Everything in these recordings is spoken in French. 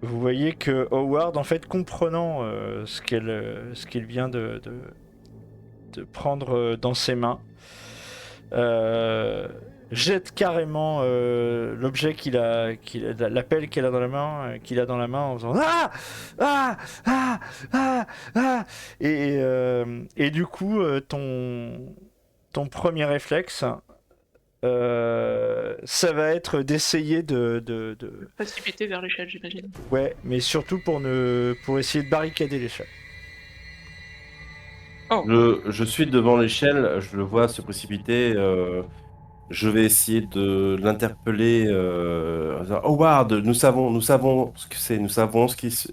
vous voyez que Howard, en fait, comprenant ce qu'il vient de prendre dans ses mains, jette carrément l'objet l'appel qu'il a dans la main, en faisant ah ah ah ah et du coup ton premier réflexe ça va être d'essayer Précipiter vers l'échelle, j'imagine. ouais, mais surtout pour essayer de barricader l'échelle. Oh, Je suis devant l'échelle, je le vois se précipiter. Je vais essayer de l'interpeller. En disant, Howard, nous savons ce que c'est, nous savons il y ce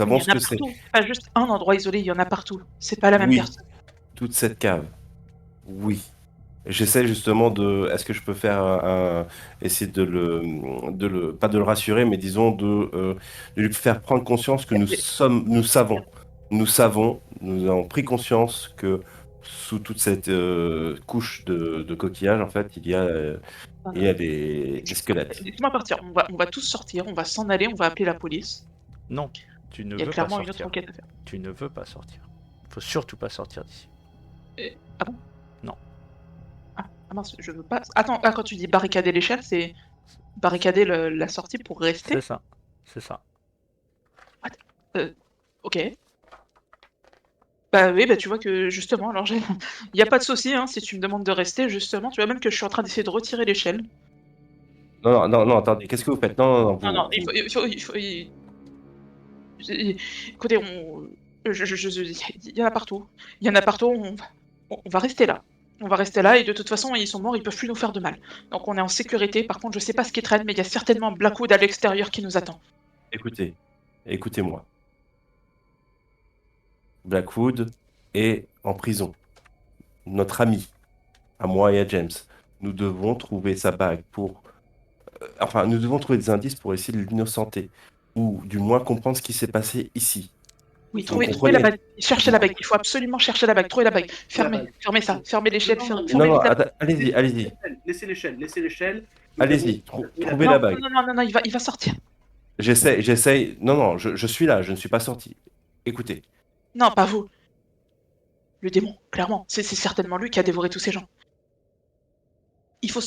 en a que c'est. partout. Pas juste un endroit isolé, il y en a partout. C'est pas la même Oui, personne. toute cette cave. Oui. J'essaie justement de. Est-ce que je peux faire essayer pas de le rassurer, mais disons de lui faire prendre conscience que nous avons pris conscience que sous toute cette couche de coquillage, en fait, il y a des squelettes. Laisse-moi partir. On va tous sortir, on va s'en aller, on va appeler la police. Non, tu ne Il y a veux pas clairement une autre sortir. enquête à faire. Tu ne veux pas sortir. Faut surtout pas sortir d'ici. Ah bon? Non. Ah mince, je veux pas. Attends, quand tu dis barricader l'échelle, c'est barricader la sortie pour rester? C'est ça. C'est ça. Ok. Bah oui, bah tu vois que justement, alors il y a pas de souci, hein, si tu me demandes de rester, justement, tu vois même que je suis en train d'essayer de retirer l'échelle. Non, attendez, qu'est-ce que vous faites? Non, Non, non, vous- écoutez, il y en a partout. Il y en a partout, on va rester là. On va rester là, et de toute façon, ils sont morts, ils peuvent plus nous faire de mal. Donc on est en sécurité, par contre, je sais pas ce qui traîne, mais il y a certainement Blackwood à l'extérieur qui nous attend. Écoutez-moi. Blackwood est en prison. Notre ami, à moi et à James. Nous devons trouver sa bague enfin, nous devons trouver des indices pour essayer de l'innocenter. Ou du moins comprendre ce qui s'est passé ici. Oui, Vous trouvez la comprenez? bague, cherchez la bague, il faut absolument chercher la bague, trouvez la bague. Fermez ça, fermez l'échelle, fermez Non, vite la bague. allez-y. Laissez l'échelle. Allez-y, trouvez Non, la bague. non, il va sortir. J'essaie. Non, je suis là, je ne suis pas sorti. Écoutez, Non, pas vous. Le démon, clairement, c'est certainement lui qui a dévoré tous ces gens. Il faut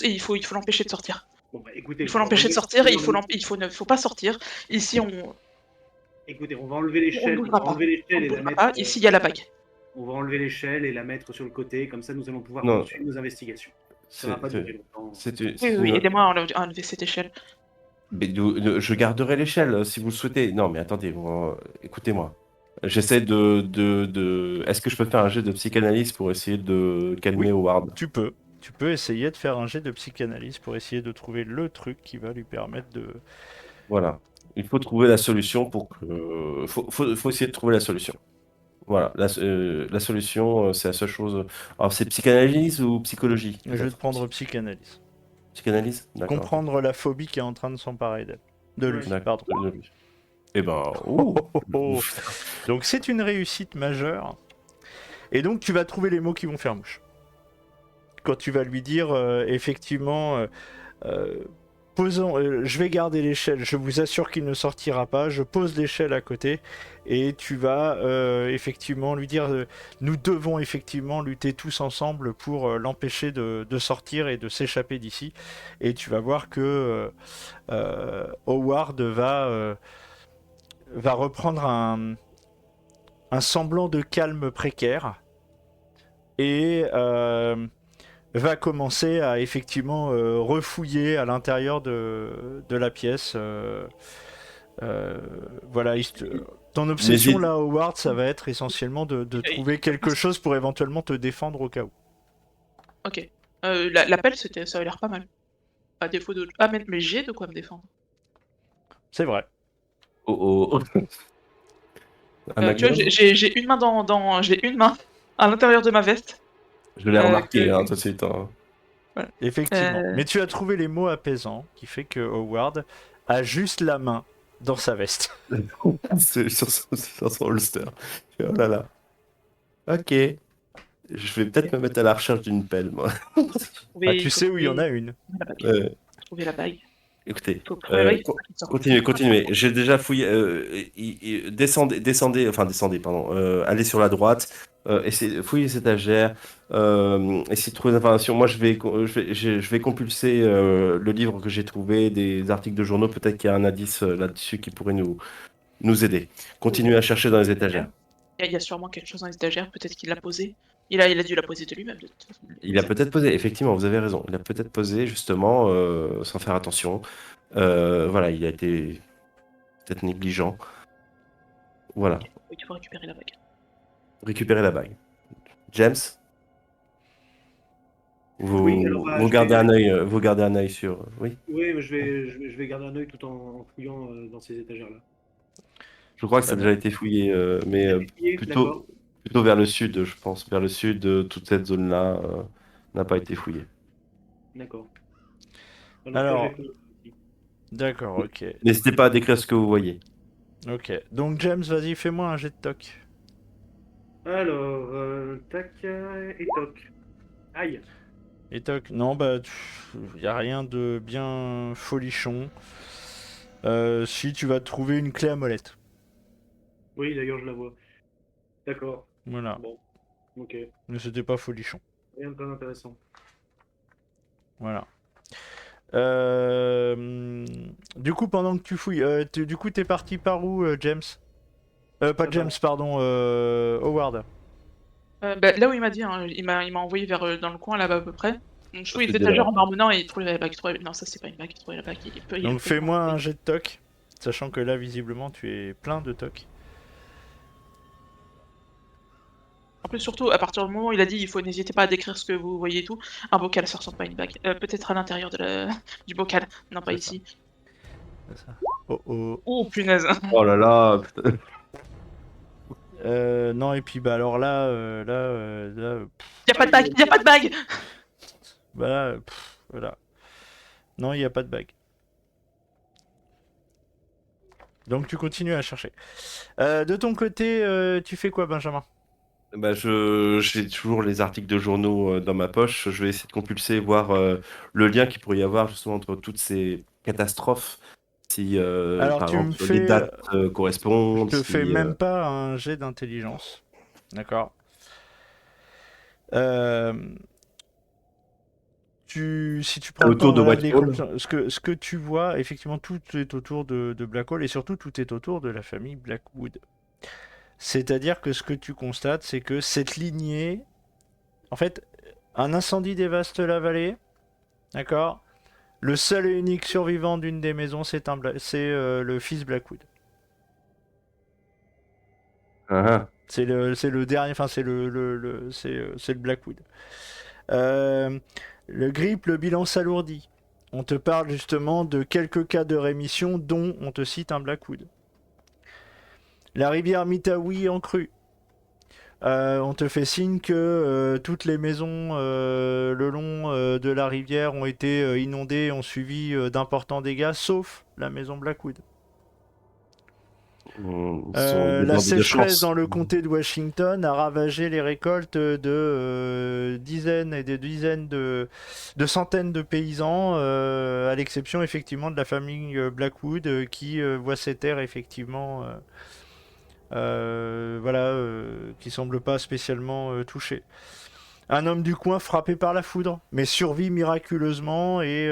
l'empêcher de sortir. Bon, bah, écoutez, Il faut l'empêcher de sortir, et il faut pas sortir. Ici, Écoutez, on va enlever l'échelle. bougera pas. Et la bougera mettre. pas. Ici, il y a la bague. On va enlever l'échelle et la mettre sur le côté, comme ça nous allons pouvoir Non. poursuivre nos investigations. Ça va pas c'est durer longtemps. Oui, aidez-moi à enlever cette échelle. mais je garderai l'échelle si vous le souhaitez. Non, mais attendez, écoutez-moi. J'essaie Est-ce que je peux faire un jet de psychanalyse pour essayer de calmer Oui. Howard? Tu peux essayer de faire un jet de psychanalyse pour essayer de trouver le truc qui va lui permettre de... Voilà. Il faut trouver la solution pour que. Faut essayer de trouver la solution. Voilà. La solution, c'est la seule chose. Alors, c'est psychanalyse ou psychologie? Je vais te prendre psychanalyse. Psychanalyse? D'accord. Comprendre la phobie qui est en train de s'emparer d'elle. De lui, D'accord. pardon. De lui. Eh ben, Donc c'est une réussite majeure. Et donc tu vas trouver les mots qui vont faire mouche. Quand tu vas lui dire effectivement, je vais garder l'échelle, je vous assure qu'il ne sortira pas, je pose l'échelle à côté, et tu vas effectivement lui dire, nous devons effectivement lutter tous ensemble pour l'empêcher de sortir et de s'échapper d'ici. Et tu vas voir que Howard va reprendre un semblant de calme précaire et va commencer à effectivement refouiller à l'intérieur de la pièce. Voilà, ton obsession là, Howard, ça va être essentiellement de trouver quelque chose pour éventuellement te défendre au cas où. Ok. L'appel, ça a l'air pas mal. À défaut de... Ah, mais j'ai de quoi me défendre. C'est vrai. Tu vois, j'ai une main j'ai une main à l'intérieur de ma veste. Je l'ai remarqué tout de suite. Hein. Voilà. Effectivement. Mais tu as trouvé les mots apaisants qui fait que Howard a juste la main dans sa veste. C'est sur son holster. Oh là là. Ok. Je vais peut-être me mettre à la recherche d'une pelle, moi. Tu sais où il y en a une. Trouver la bague. Écoutez, Faut préparer qu'il sorte. continuez. J'ai déjà fouillé. Descendez, pardon. Allez sur la droite. Fouillez cette étagère. Essayez de trouver des informations. Moi, je vais compulser le livre que j'ai trouvé, des articles de journaux. Peut-être qu'il y a un indice là-dessus qui pourrait nous aider. Continuez à chercher dans les étagères. Il y a sûrement quelque chose dans les étagères, peut-être qu'il l'a posé. Il a dû la poser de lui-même, de toute façon. Il a peut-être posé, effectivement, vous avez raison. Il a peut-être posé, justement, sans faire attention. Voilà, il a été peut-être négligent. Voilà, Il faut récupérer la bague. récupérer la bague. James, Oui, alors, vous gardez un œil, vous gardez un œil sur. Oui, Oui, mais je vais garder un œil tout en fouillant dans ces étagères-là. je crois que ça a Très déjà été fouillé, mais D'accord. plutôt vers le sud, je pense. Vers le sud, toute cette zone-là n'a pas été fouillée. D'accord. Alors, d'accord, ok. N'hésitez pas à décrire ce que vous voyez. Ok. Donc James, vas-y, fais-moi un jet de toc. Alors, tac et toc. Aïe. Et toc, non, bah, y a rien de bien folichon. Si tu vas trouver une clé à molette. Oui, d'ailleurs, je la vois. D'accord. Voilà. Bon. Ok. Mais c'était pas folichon. Rien de très intéressant. Voilà. Du coup, pendant que tu fouilles, du coup, t'es parti par où, James? Pas James, pardon, Howard. Là où il m'a dit, hein, il m'a envoyé vers dans le coin là-bas à peu près. Donc je fouille les C'était étagères là. en marmonnant et il trouve la bague. Non, ça c'est pas une bague, il trouve la bague. Donc fais-moi un jet de toc. Sachant que là, visiblement, tu es plein de toc. En plus, surtout, à partir du moment où il a dit, n'hésitez pas à décrire ce que vous voyez et tout. Un bocal, ça ressemble pas à une bague. Peut-être à l'intérieur du bocal. Non, pas C'est ici. C'est ça. Oh oh. Oh, punaise. Oh là là, putain. Non, et puis bah alors là, Y a pas de bague, y a pas de bague. bah là, voilà. Non, il n'y a pas de bague. Donc tu continues à chercher. De ton côté, tu fais quoi, Benjamin? Bah, j'ai toujours les articles de journaux dans ma poche. Je vais essayer de compulser, voir le lien qu'il pourrait y avoir justement entre toutes ces catastrophes. Si, Alors par tu me exemple, les fais... dates Je correspondent. te fais Si, même pas un jet d'intelligence. D'accord. Euh, si tu prends le autour temps de voilà, de les Whitehall. ce que tu vois, effectivement, tout est autour de Blackhall et surtout tout est autour de la famille Blackwood. C'est-à-dire que ce que tu constates, c'est que cette lignée, en fait, un incendie dévaste la vallée, d'accord? Le seul et unique survivant d'une des maisons, c'est le fils Blackwood. Ah, C'est le dernier, enfin c'est le Blackwood. Euh, le GRIP, le bilan s'alourdit. On te parle justement de quelques cas de rémission, dont on te cite un Blackwood. La rivière Mitawi en crue. On te fait signe que toutes les maisons le long de la rivière ont été inondées, ont suivi d'importants dégâts, sauf la maison Blackwood. ils sont La débordés de sécheresse chance. dans le comté de Washington a ravagé les récoltes de dizaines et des dizaines de centaines de paysans, à l'exception effectivement de la famille Blackwood qui voit ses terres effectivement qui semble pas spécialement touché. Un homme du coin frappé par la foudre, mais survit miraculeusement et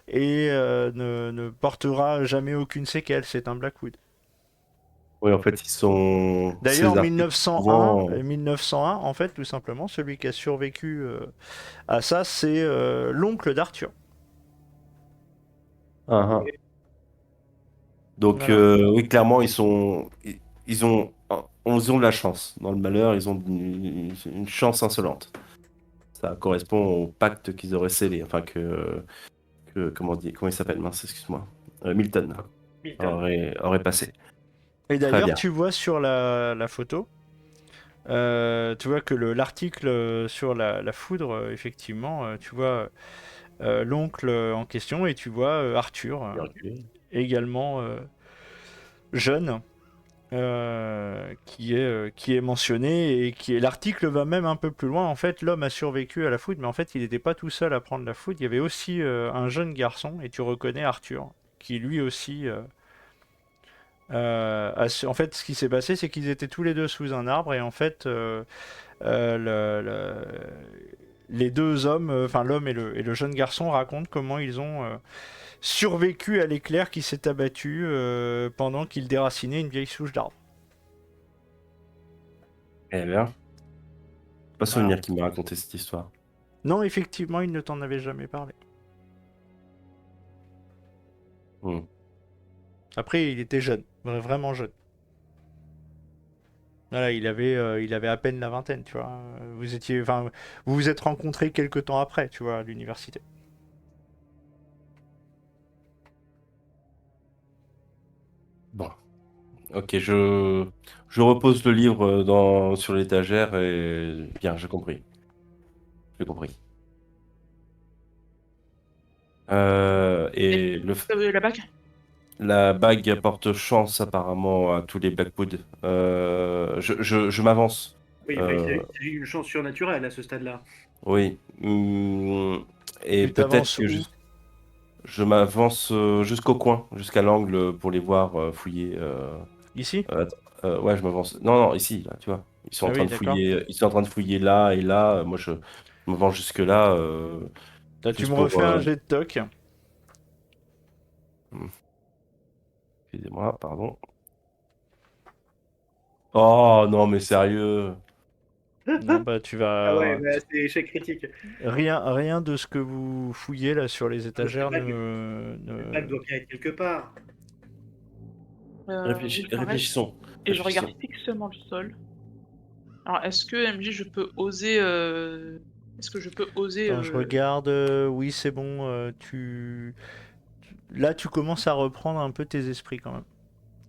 ne portera jamais aucune séquelle. C'est un Blackwood. Oui, en fait, ils sont. D'ailleurs, Ces en articles, 1901, souvent. 1901, en fait, tout simplement, celui qui a survécu à ça, c'est l'oncle d'Arthur. Ah, ah. Donc, Voilà. oui, clairement, ils ont de la chance. Dans le malheur, ils ont une chance insolente. Ça correspond au pacte qu'ils auraient scellé. Enfin, comment il s'appelle? Mince, excuse-moi. Milton Milton. aurait passé. Et Très d'ailleurs, bien. tu vois sur la photo, tu vois que l'article sur la foudre, effectivement, tu vois l'oncle en question et tu vois Arthur, également jeune, qui est mentionné et qui est l'article va même un peu plus loin. En fait, l'homme a survécu à la foudre, mais en fait, il n'était pas tout seul à prendre la foudre. Il y avait aussi un jeune garçon, et tu reconnais Arthur, qui lui aussi. En fait, ce qui s'est passé, c'est qu'ils étaient tous les deux sous un arbre, et en fait, les deux hommes, enfin l'homme et le jeune garçon, racontent comment ils ont survécu à l'éclair qui s'est abattu pendant qu'ils déracinaient une vieille souche d'arbre. Eh bien, pas Voilà. souvenir qui m'a raconté cette histoire. Non, effectivement, il ne t'en avait jamais parlé. Hmm. Après, il était jeune, vraiment jeune. Voilà, il avait à peine la vingtaine, tu vois. Vous vous êtes rencontrés quelques temps après, tu vois, à l'université. Bon, ok, je repose le livre sur l'étagère et bien, j'ai compris. J'ai compris. Et La bague? la bague apporte chance apparemment à tous les Blackwood. Je m'avance. Oui, enfin, il Euh, s'agit d'une chance surnaturelle à ce stade-là. oui. Et Tu peut-être t'avances que où? je m'avance jusqu'au coin, jusqu'à l'angle pour les voir fouiller. Ici? Attends, ouais, je m'avance. Non, non, ici, là, tu vois. Ils sont en Ah train oui, de d'accord. fouiller. Ils sont en train de fouiller là et là. Moi, je m'avance jusque là, Là, tu juste me pour. refais un jet de toc. Hmm, excusez-moi, pardon. Oh non, mais sérieux. Non, bah tu Ah ouais, vas... bah, c'est échec critique. Rien de ce que vous fouillez là sur les Ah, mais étagères cette bague doit bien être quelque part. Oui, pareil. Réfléchissons. Et je regarde Réfléchissons. fixement le sol. Alors, est-ce que MJ, je peux oser. Est-ce que je peux oser. Attends, je regarde. Oui, c'est bon. Là, tu commences à reprendre un peu tes esprits quand même.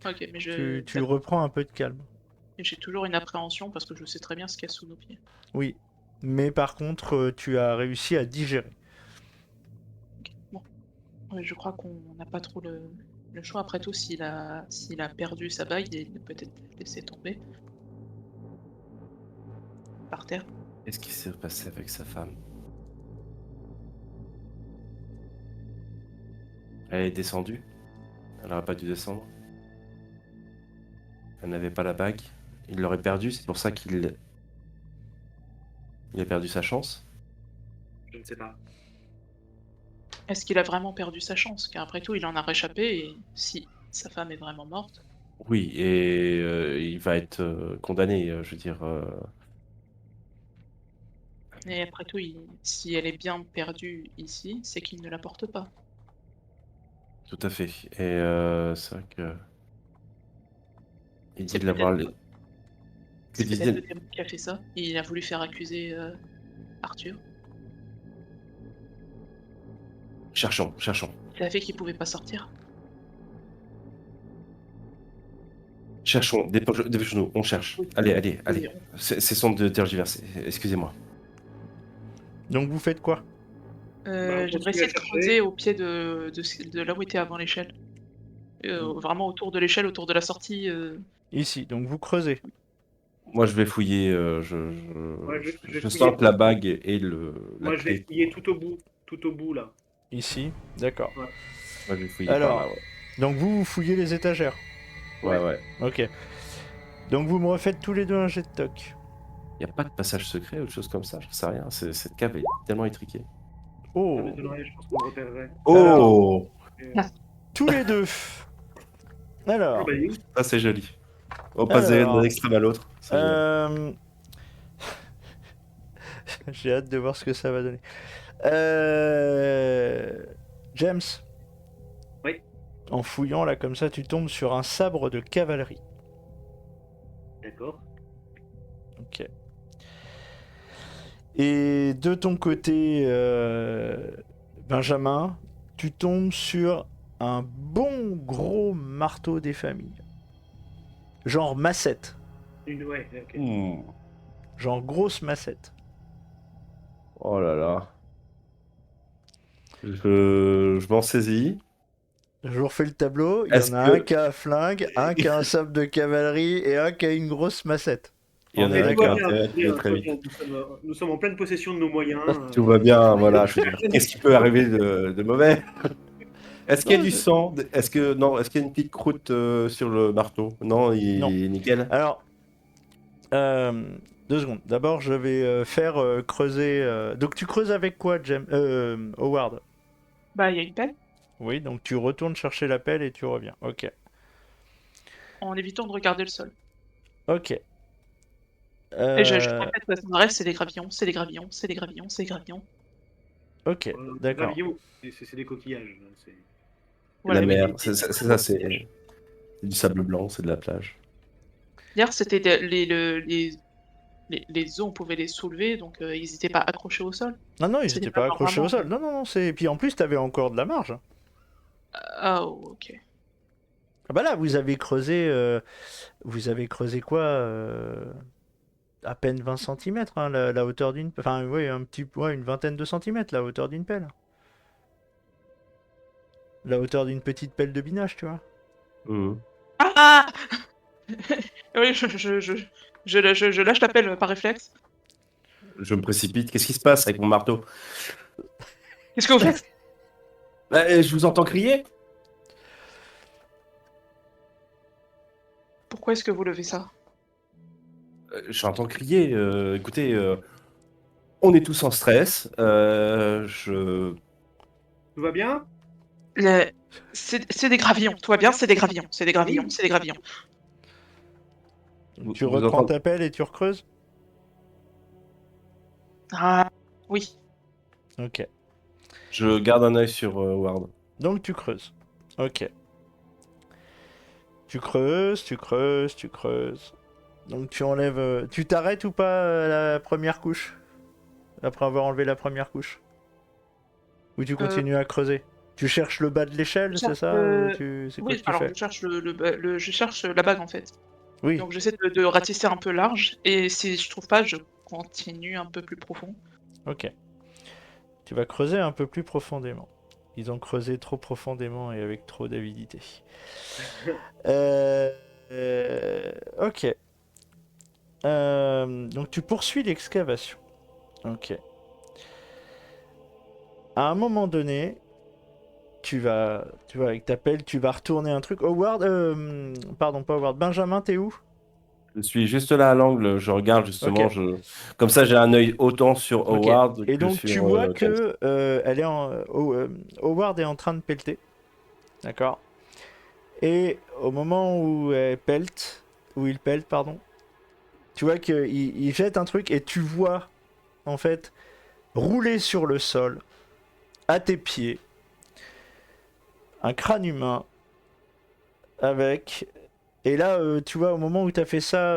Ok, mais Tu reprends un peu de calme. j'ai toujours une appréhension parce que je sais très bien ce qu'il y a sous nos pieds. Oui. Mais par contre, tu as réussi à digérer. Ok, bon. Ouais, je crois qu'on n'a pas trop le choix. Après tout, s'il a perdu sa bague, il a peut-être laissé tomber par terre. Qu'est-ce qui s'est passé avec sa femme? Elle est descendue. Elle n'aurait pas dû descendre. Elle n'avait pas la bague. Il l'aurait perdue. C'est pour ça il a perdu sa chance. Je ne sais pas. Est-ce qu'il a vraiment perdu sa chance? Car après tout, il en a réchappé et si sa femme est vraiment morte. Oui, et il va être condamné. Je veux dire. Et après tout, si elle est bien perdue ici, c'est qu'il ne la porte pas. Tout à fait. Et c'est vrai que. Il dit C'est de peut-être l'avoir. Que c'est peut-être le disait. démon qui a fait ça. Il a voulu faire accuser Arthur. Cherchons, cherchons. Il savait qu'il pouvait pas sortir. Cherchons. Dépêchons-nous. On cherche. Oui. Allez, allez, allez. Oui, Cessons de tergiverser. Excusez-moi. Donc vous faites quoi? Bah, on j'aimerais continue à essayer de chercher. creuser au pied de là où était avant l'échelle. Vraiment autour de l'échelle, autour de la sortie. Ici. Donc vous creusez. Moi, je vais fouiller. Ouais, je vais Je fouiller sens que la bague et la Moi, je vais clé. fouiller tout au bout là. Ici. D'accord. Ouais. Moi, je vais fouiller par Alors, là, ouais. donc vous fouillez les étagères. Ouais, Ouais. ouais. Ok. Donc vous me refaites tous les deux un jet de toc. Il n'y a pas de passage secret ou de choses comme ça, je sais rien. Cette cave est tellement étriquée. Ça Oh. m'étonnerait, je pense qu'on le repérerait. Oh! Euh, Tous les deux. Ah Alors. bah oui. Ça, c'est joli. On passe d'un Alors. extrême à l'autre. C'est génial. J'ai hâte de voir ce que ça va donner. James, Oui, en fouillant là comme ça, tu tombes sur un sabre de cavalerie. d'accord. Ok. Et de ton côté, Benjamin, tu tombes sur un bon gros marteau des familles. Genre massette. Ouais, ok. Ouh. Genre grosse massette. Oh là là. Je m'en saisis. Je vous refais le tableau. Il y Est-ce en a que- un qui a un flingue, un qui a un sabre de cavalerie et un qui a une grosse massette. Il y en On a est un Tout qui va a d'accord. bien, intérêt à tout va bien, trouver très tout va vite. bien. Nous sommes en pleine possession de nos moyens. Tout va bien, voilà, je veux dire. Qu'est-ce qui peut arriver de mauvais? Est-ce qu'il y a Non, du sang? Est-ce que non? Est-ce qu'il y a une petite croûte sur le marteau? Non, non. il est nickel. Alors, 2 secondes. D'abord, je vais faire creuser. Donc, tu creuses avec quoi, Howard? Bah, il y a une pelle, Oui, donc tu retournes chercher la pelle et tu reviens. Ok. en évitant de regarder le sol. Ok. Et je répète sans arrêt, c'est des gravillons, c'est des gravillons, c'est des gravillons, c'est des gravillons. Ok, d'accord. Gravillon, c'est des coquillages. C'est Voilà. La mais- mer, c'est ça, c'est du sable blanc, c'est de la plage. Hier, c'était les os, on pouvait les soulever, donc ils n'étaient pas accrochés au sol. Non, non, ils C'était étaient pas pas genre accrochés au vraiment. sol. Non, non, non, c'est. Et puis en plus, t'avais encore de la marge. Ah, ok. Ah bah là, vous avez creusé quoi à peine 20 centimètres, hein, la hauteur d'une. Enfin, oui, une vingtaine de centimètres, la hauteur d'une pelle. La hauteur d'une petite pelle de binage, tu vois. Mhm. Ah! Oui, je lâche l'appel par réflexe. Je me précipite. Qu'est-ce qui se passe avec mon marteau? Qu'est-ce que vous faites? Bah, je vous entends crier. Pourquoi est-ce que vous levez ça? J'entends crier. Écoutez, on est tous en stress. Tout va bien? Le- C'est des gravillons, tout va bien, c'est des gravillons, c'est des gravillons, c'est des gravillons. Tu vous reprends entendez- ta pelle et tu recreuses. Ah, oui. Ok. Je garde un œil sur Ward. Donc tu creuses. Ok. Tu creuses, tu creuses, tu creuses. Donc tu enlèves. Tu t'arrêtes ou pas la première couche? Après avoir enlevé la première couche? Ou tu continues à creuser? Tu cherches le bas de l'échelle, c'est ça? C'est quoi Oui, que tu alors fais? je cherche je cherche la bague en fait. Oui. Donc j'essaie de ratisser un peu large, et si je trouve pas, je continue un peu plus profond. Ok. Tu vas creuser un peu plus profondément. Ils ont creusé trop profondément et avec trop d'avidité. Euh, ok. Donc tu poursuis l'excavation. Ok. À un moment donné, tu vas avec ta pelle, tu vas retourner un truc. Howard, pardon, pas Howard. Benjamin, t'es où? Je suis juste là à l'angle. Je regarde justement. Ok. Comme ça, j'ai un œil autant sur Ok. Howard Et que donc tu sur vois James. que Howard est en train de pelleter, d'accord. Et au moment où il pèle, pardon, tu vois qu'il jette un truc et tu vois en fait rouler sur le sol à tes pieds un crâne humain avec. Et là, tu vois, au moment où tu as fait ça,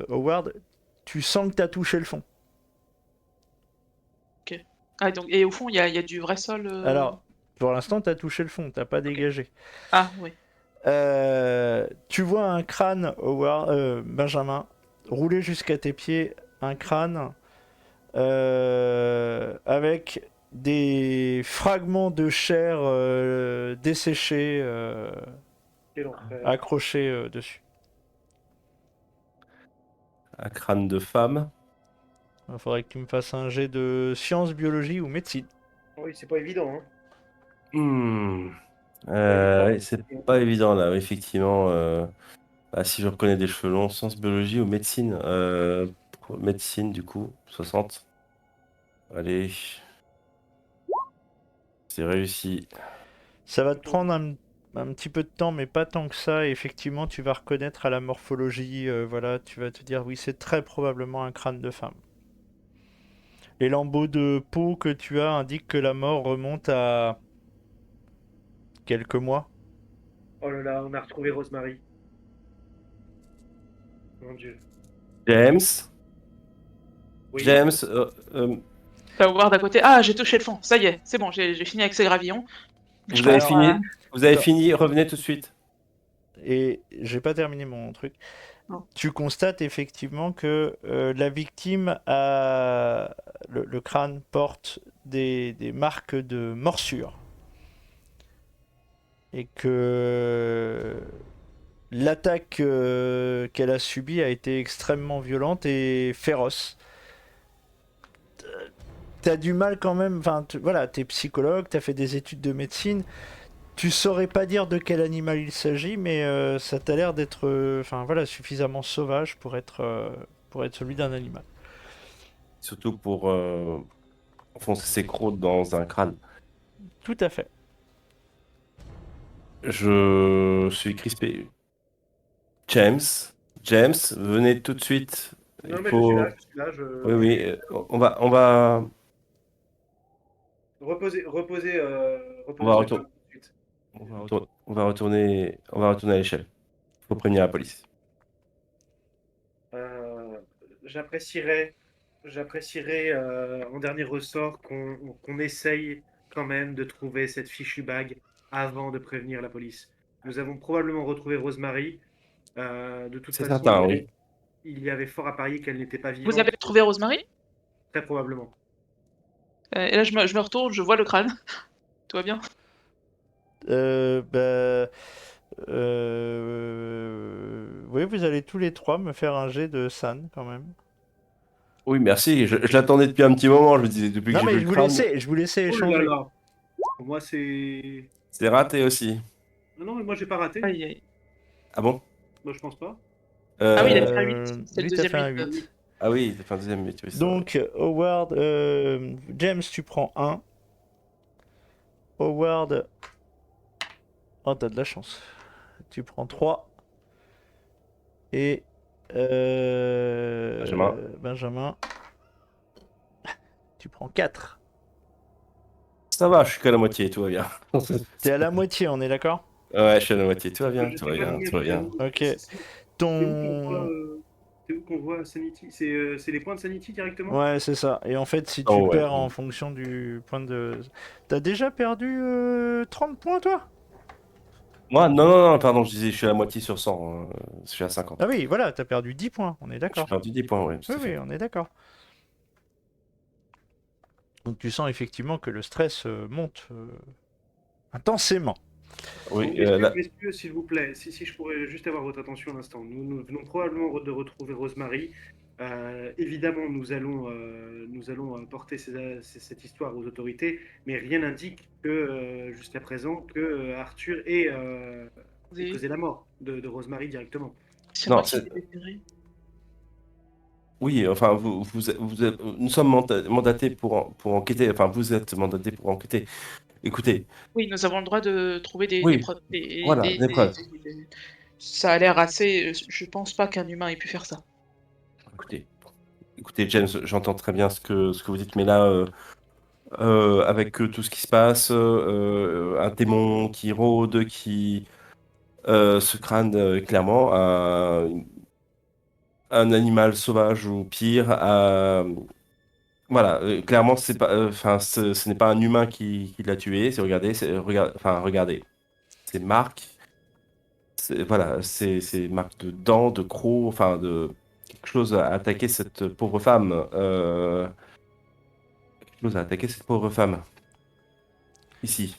Howard, tu sens que tu as touché le fond. Ah, donc, et au fond, il y a du vrai sol. Alors, pour l'instant, tu as touché le fond, t'as pas dégagé. Ah, oui. Tu vois un crâne, Benjamin, rouler jusqu'à tes pieds, un crâne avec des fragments de chair desséchés Quel enfer. accrochés dessus. Un crâne de femme. Il faudrait que tu me fasses un jet de sciences, biologie ou médecine. Oui, c'est pas évident. Hein. Hmm. évident. Oui, c'est pas évident là, effectivement. Si je reconnais des cheveux longs, sciences, biologie ou médecine. Médecine, du coup, 60. Allez, c'est réussi. Ça va te prendre un petit peu de temps, mais pas tant que ça. Et effectivement, tu vas reconnaître à la morphologie. Voilà, tu vas te dire, oui, c'est très probablement un crâne de femme. Les lambeaux de peau que tu as indiquent que la mort remonte à quelques mois. Oh là là, on a retrouvé Rosemary. Mon Dieu. James, Oui. James, T'as Howard à côté. Ah, j'ai touché le fond. Ça y est, c'est bon, j'ai fini avec ces gravillons. Je vous avez pense, fini? Vous avez Attends. fini? Revenez tout de suite. Et j'ai pas terminé mon truc. Non. Tu constates effectivement que la victime a. Le crâne porte des marques de morsure. et que l'attaque qu'elle a subie a été extrêmement violente et féroce. T'as du mal quand même, enfin voilà, t'es psychologue, t'as fait des études de médecine, tu saurais pas dire de quel animal il s'agit, mais ça t'a l'air d'être enfin voilà, suffisamment sauvage pour être celui d'un animal. Surtout pour enfoncer ses crocs dans un crâne. Tout à fait. Je suis crispé. James, James, venez tout de suite. Non, Il mais je suis là, faut. je suis là. Oui, oui, on va Reposer On va ce crâne retourner, tout de suite. on va retourner à l'échelle. Il faut prévenir la police. Euh, j'apprécierais, en dernier ressort qu'on essaye quand même de trouver cette fichue bague avant de prévenir la police. Nous avons probablement retrouvé Rosemary. De toute C'est façon, certain, oui. il y avait fort à parier qu'elle n'était pas Vous vivante, avez trouvé Rosemary? très probablement. Et là, je me retourne, je vois le crâne. Tout va bien? Bah, oui, vous allez tous les trois me faire un jet de San quand même. Oui, merci. Je l'attendais depuis un petit moment. Je me disais, depuis que Non j'ai mais vu le crâne, je vous laissais Oh là échanger. là! Pour moi, c'est. c'est raté aussi. Non, non, mais moi, j'ai pas raté. Aïe, aïe. Ah bon? Moi, je pense pas. Ah oui, il a fait un Euh, 8. C'est le Lui t'as deuxième fait un 8. 8. Ah oui, t'as fait un deuxième métier. Donc Howard, James tu prends 1. Howard, oh t'as de la chance. Tu prends 3. Et Benjamin. Benjamin, tu prends 4. Ça va, je suis qu'à la moitié, tout va bien. T'es à la moitié, on est d'accord? Ouais, je suis à la moitié, tout va bien, Je tout sais va pas bien, combien tout va bien. j'avoue. Ok. Ton... Ton... C'est où qu'on voit Sanity? C'est les points de Sanity directement? Ouais, c'est ça. Et en fait, si tu Oh ouais. perds en fonction du point de... T'as déjà perdu 30 points, toi? Moi, non, pardon, je disais, je suis à la moitié sur 100. Je suis à 50. Ah oui, voilà, t'as perdu 10 points, on est J'ai d'accord. perdu 10 points, oui, tout Oui, à oui, fait. on est d'accord. Donc tu sens effectivement que le stress monte intensément. Oui, Bon, messieurs, s'il vous plaît, si je pourrais juste avoir votre attention un instant. Nous venons probablement de retrouver Rosemary. Évidemment, nous allons porter cette histoire aux autorités, mais rien n'indique que, jusqu'à présent, que Arthur ait causé la mort de Rosemary directement. C'est Non, moi qui c'est- l'ai déterré. oui, enfin, nous sommes mandatés pour enquêter. Enfin, vous êtes mandatés pour enquêter. Écoutez, Oui, nous avons le droit de trouver des oui, preuves. voilà, des preuves. Ça a l'air assez. Je pense pas qu'un humain ait pu faire ça. Écoutez, écoutez, James, j'entends très bien ce que vous dites, mais là, avec tout ce qui se passe, un démon qui rôde, ce crâne, clairement, un animal sauvage ou pire, voilà, clairement, c'est pas, enfin, ce n'est pas un humain qui l'a tué. Regardez, c'est marques, voilà, c'est marques de dents, de crocs, enfin, de quelque chose à attaquer cette pauvre femme. Quelque chose à attaquer cette pauvre femme ici.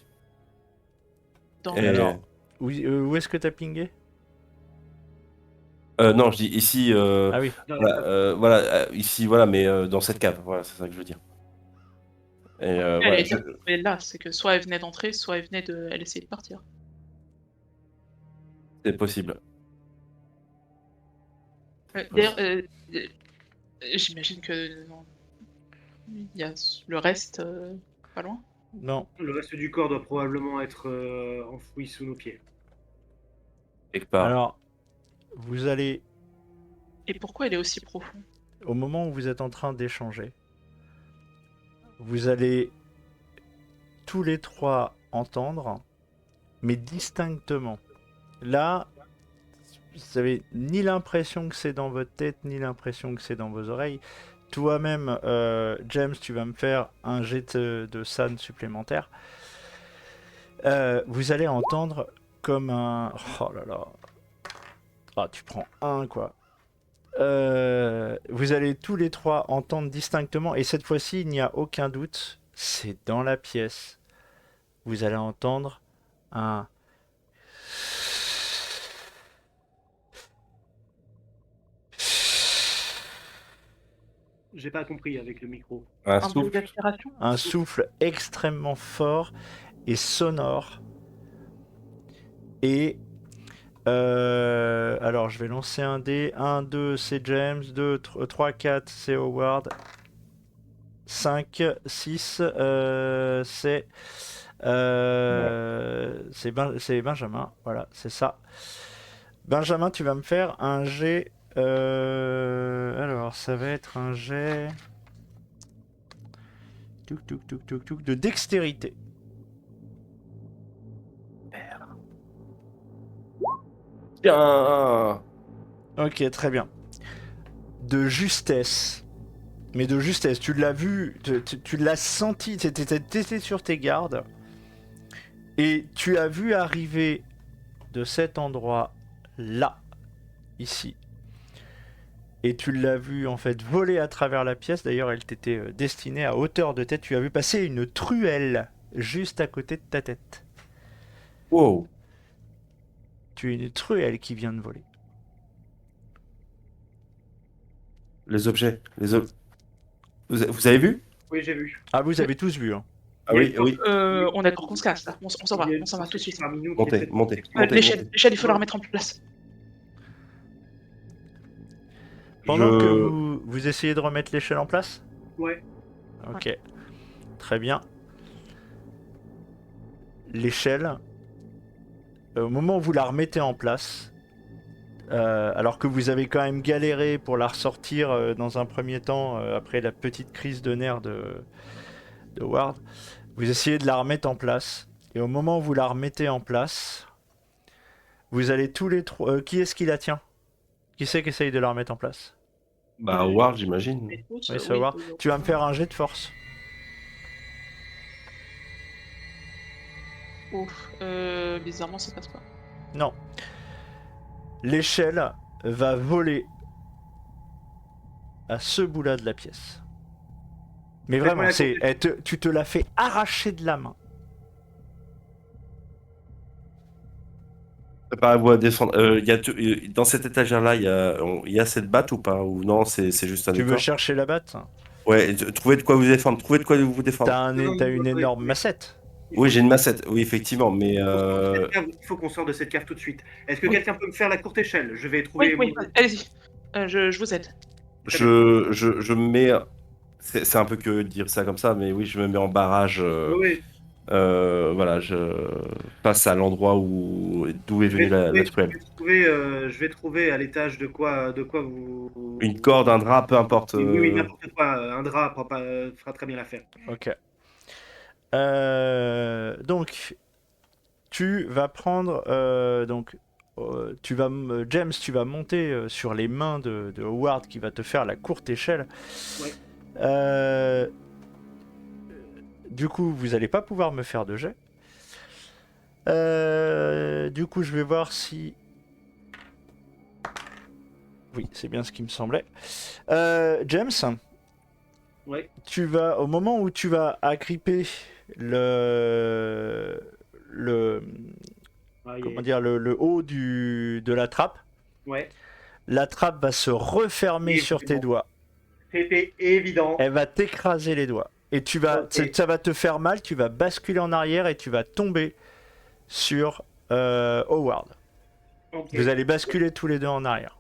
Dans Et, Alors, où est-ce que t'as pingé? non, je dis ici, Ah oui. voilà, ici, voilà, mais dans cette cave, voilà, c'est ça que je veux dire. Et Elle voilà, allait dire qu'elle est là, c'est que soit elle venait d'entrer, soit elle venait de. Elle essayait de partir. c'est possible. D'ailleurs, j'imagine que non, il y a le reste pas loin. Non. Le reste du corps doit probablement être enfoui sous nos pieds. Quelque part. Alors, vous allez, Et pourquoi elle est aussi profonde? au moment où vous êtes en train d'échanger, vous allez tous les trois entendre, mais distinctement. Là, vous avez ni l'impression que c'est dans votre tête, ni l'impression que c'est dans vos oreilles. Toi-même, James, tu vas me faire un jet de SAN supplémentaire. Vous allez entendre comme un... Oh là là. Ah, tu prends un, quoi. Vous allez tous les trois entendre distinctement, et cette fois-ci, il n'y a aucun doute, c'est dans la pièce. Vous allez entendre un J'ai pas compris avec le micro. Un Un bruit souffle. d'aspiration. Un souffle extrêmement fort et sonore. Et alors je vais lancer un dé. 1, 2 c'est James, 2, 3, 4 c'est Howard, 5, 6 c'est Benjamin. Voilà, c'est ça. Benjamin, tu vas me faire un jet. Alors ça va être un jet. De dextérité. Tiens. Ok, très bien. De justesse. Mais de justesse, tu l'as vu, tu l'as senti, t'étais sur tes gardes. Et tu as vu arriver de cet endroit là, ici. Et tu l'as vu en fait voler à travers la pièce. D'ailleurs, elle t'était destinée à hauteur de tête. Tu as vu passer une truelle juste à côté de ta tête. Wow. Tu as une truelle qui vient de voler. Les objets. Vous avez vu? Oui, j'ai vu. Ah, vous avez tous vu, hein. Ah oui, oui. On a qu'on se casse là. On s'en va. Il y a On s'en va tout de suite. parmi nous qui Montez, essaie de- montez, montez. L'échelle, il faut la remettre en place. Pendant que vous essayez de remettre l'échelle en place. Ouais. Ok. Très bien. L'échelle, au moment où vous la remettez en place, alors que vous avez quand même galéré pour la ressortir dans un premier temps, après la petite crise de nerfs de Ward, vous essayez de la remettre en place. Et au moment où vous la remettez en place, vous allez tous les trois... qui est-ce qui la tient? Qui c'est qui essaye de la remettre en place? Bah, Howard, j'imagine. Oui, c'est Howard. Tu vas me faire un jet de force. Ouf. Bizarrement, ça passe pas. Non. L'échelle va voler à ce bout-là de la pièce. Mais Faites-moi vraiment, la tu te la fais arracher de la main. Préparez-vous à descendre. Dans cette étagère-là, il y a cette batte ou pas? Ou non, c'est juste un Tu veux décor? chercher la batte? Ouais, trouvez de quoi vous défendre. Trouvez de quoi vous défendre. T'as une énorme massette. Oui, j'ai une massette. Oui, effectivement, mais Il faut qu'on sorte de cette cave tout de suite. Est-ce que quelqu'un peut me faire la courte échelle? Je vais trouver. Oui, allez-y. Je vous aide. je me mets. C'est un peu que de dire ça comme ça, mais oui, je me mets en barrage. Oui, Voilà, je passe à l'endroit d'où est venue la truelle. je vais trouver à l'étage de quoi vous. Une corde, un drap, peu importe. Oui, n'importe quoi. Un drap fera très bien l'affaire. Ok. Donc, tu vas prendre... James, tu vas monter sur les mains de Howard qui va te faire la courte échelle. Ouais. Du coup, vous n'allez pas pouvoir me faire de jet. Du coup, je vais voir si... Oui, c'est bien ce qui me semblait. James, Ouais. au moment où tu vas agripper le haut de la trappe, Ouais. la trappe va se refermer Oui, sur c'est tes bon. doigts. C'était évident. Elle va t'écraser les doigts. Et Ok. ça va te faire mal, tu vas basculer en arrière et tu vas tomber sur Howard. Ok. Vous allez basculer tous les deux en arrière.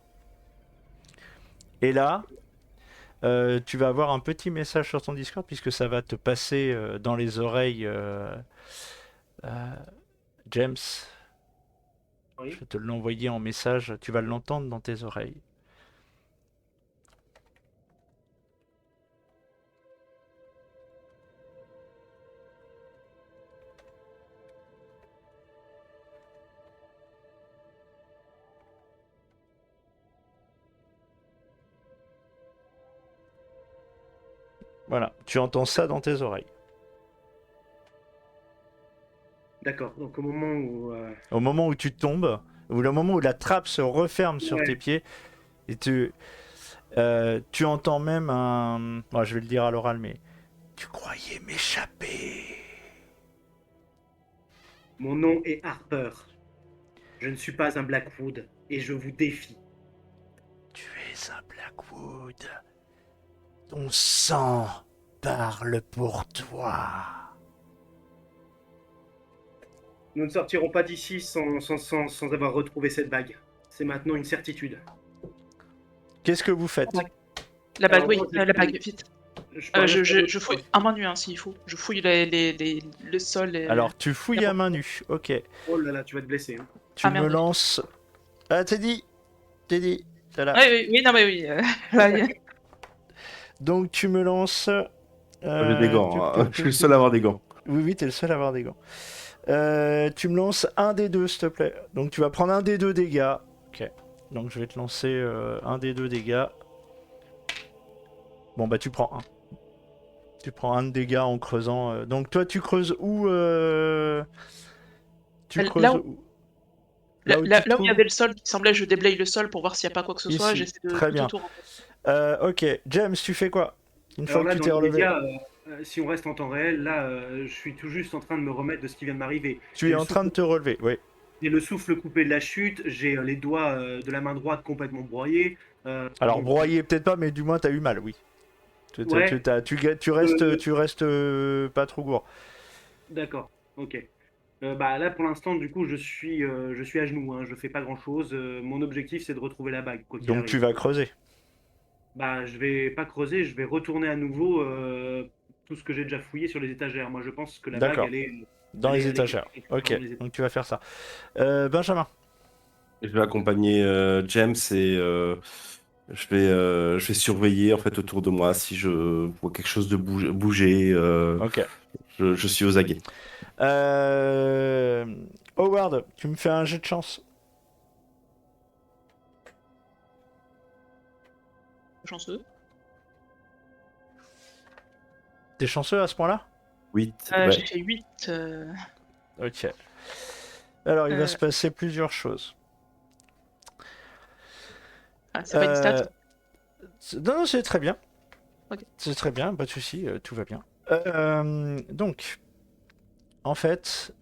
Et là, tu vas avoir un petit message sur ton Discord puisque ça va te passer dans les oreilles, James. Oui. Je vais te l'envoyer en message, tu vas l'entendre dans tes oreilles. Voilà, tu entends ça dans tes oreilles. D'accord. Donc au moment où. Au moment où tu tombes, ou le moment où la trappe se referme sur tes pieds, et tu entends même un... Bon, je vais le dire à l'oral, mais... Tu croyais m'échapper. Mon nom est Harper. Je ne suis pas un Blackwood et je vous défie. Tu es un Blackwood. Ton sang parle pour toi. Nous ne sortirons pas d'ici sans avoir retrouvé cette bague. C'est maintenant une certitude. Qu'est-ce que vous faites? La bague, Alors, oui, moi, la bague, vite. Je fouille à main nue, hein, s'il faut. Je fouille le sol. Alors, tu fouilles à main nue. Ok. Oh là là, tu vas te blesser. Hein. Tu Ah, me merde. lances. Ah, t'es dit. Voilà. Oui, non, mais oui. Là, Donc, tu me lances. J'ai des gants, hein. Je suis le seul à avoir des gants. Oui, t'es le seul à avoir des gants. Tu me lances un des deux, s'il te plaît. Donc, tu vas prendre un des deux dégâts. Ok. Donc, je vais te lancer un des deux dégâts. Bon, bah, tu prends un. Tu prends un de dégâts en creusant. Donc, toi, tu creuses où Tu creuses là où Là, tu te où il y trouves avait le sol, il semblait je déblaye le sol pour voir s'il n'y a pas quoi que ce soit. Ici. J'essaie de Très tout bien. autour. En fait. Ok. James, tu fais quoi une fois Alors que là, tu dans t'es relevé? l'immédiat, si on reste en temps réel, là, je suis tout juste en train de me remettre de ce qui vient de m'arriver. Tu es en train de te relever, oui. J'ai le souffle coupé de la chute, j'ai les doigts de la main droite complètement broyés. Alors, Donc, broyé peut-être pas, mais du moins, t'as eu mal, oui. Ouais. Tu restes pas trop gourd. D'accord, ok. Bah là, pour l'instant, du coup, je suis à genoux, hein, je fais pas grand-chose. Mon objectif, c'est de retrouver la bague, quoi qu'il Donc, tu arrive. vas creuser. Bah, je vais pas creuser, je vais retourner à nouveau tout ce que j'ai déjà fouillé sur les étagères. Moi, je pense que la bague, D'accord. elle est, Dans elle est, les elle est étagères. quelque Ok. part dans les étagères. Donc, tu vas faire ça. Benjamin. Je vais accompagner James et je vais surveiller en fait autour de moi si je vois quelque chose de bouger. Ok. Je suis aux aguets. Howard, tu me fais un jet de chance. Chanceux. T'es chanceux à ce point-là? 8. Ouais. J'ai fait 8. Ok. Alors, il va Euh. se passer plusieurs choses. Ah, c'est pas une stat. Non, c'est très bien. Ok. C'est très bien, pas de souci, tout va bien. Donc, en fait,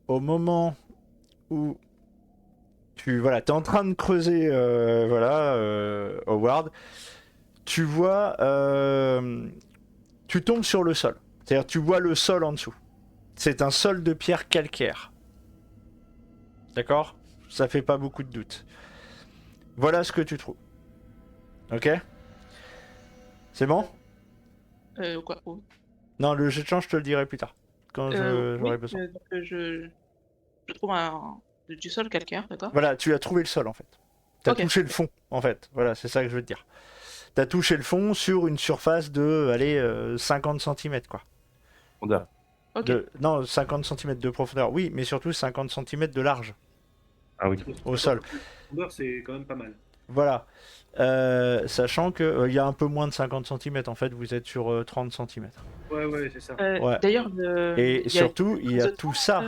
au moment où t'es en train de creuser, Howard, tu vois, tu tombes sur le sol. C'est-à-dire, tu vois le sol en dessous. C'est un sol de pierre calcaire. D'accord? Ça fait pas beaucoup de doute. Voilà ce que tu trouves. Ok? C'est bon? Quoi oh. Non, le jet de chance, je te le dirai plus tard. Quand Oui, j'aurai besoin. donc, je trouve du sol calcaire, d'accord. Voilà, tu as trouvé le sol en fait. T'as Ok. touché le fond en fait. Voilà, c'est ça que je veux te dire. T'as touché le fond sur une surface de, allez, 50 cm quoi. Profondeur. Ok. Non, 50 cm de profondeur, oui, mais surtout 50 cm de large Ah oui. au sol. Profondeur, c'est quand même pas mal. Voilà. Sachant qu'il y a un peu moins de 50 cm en fait, vous êtes sur 30 cm. Ouais, c'est ça. Ouais. D'ailleurs, Et il y a surtout, il y a de tout temps, ça.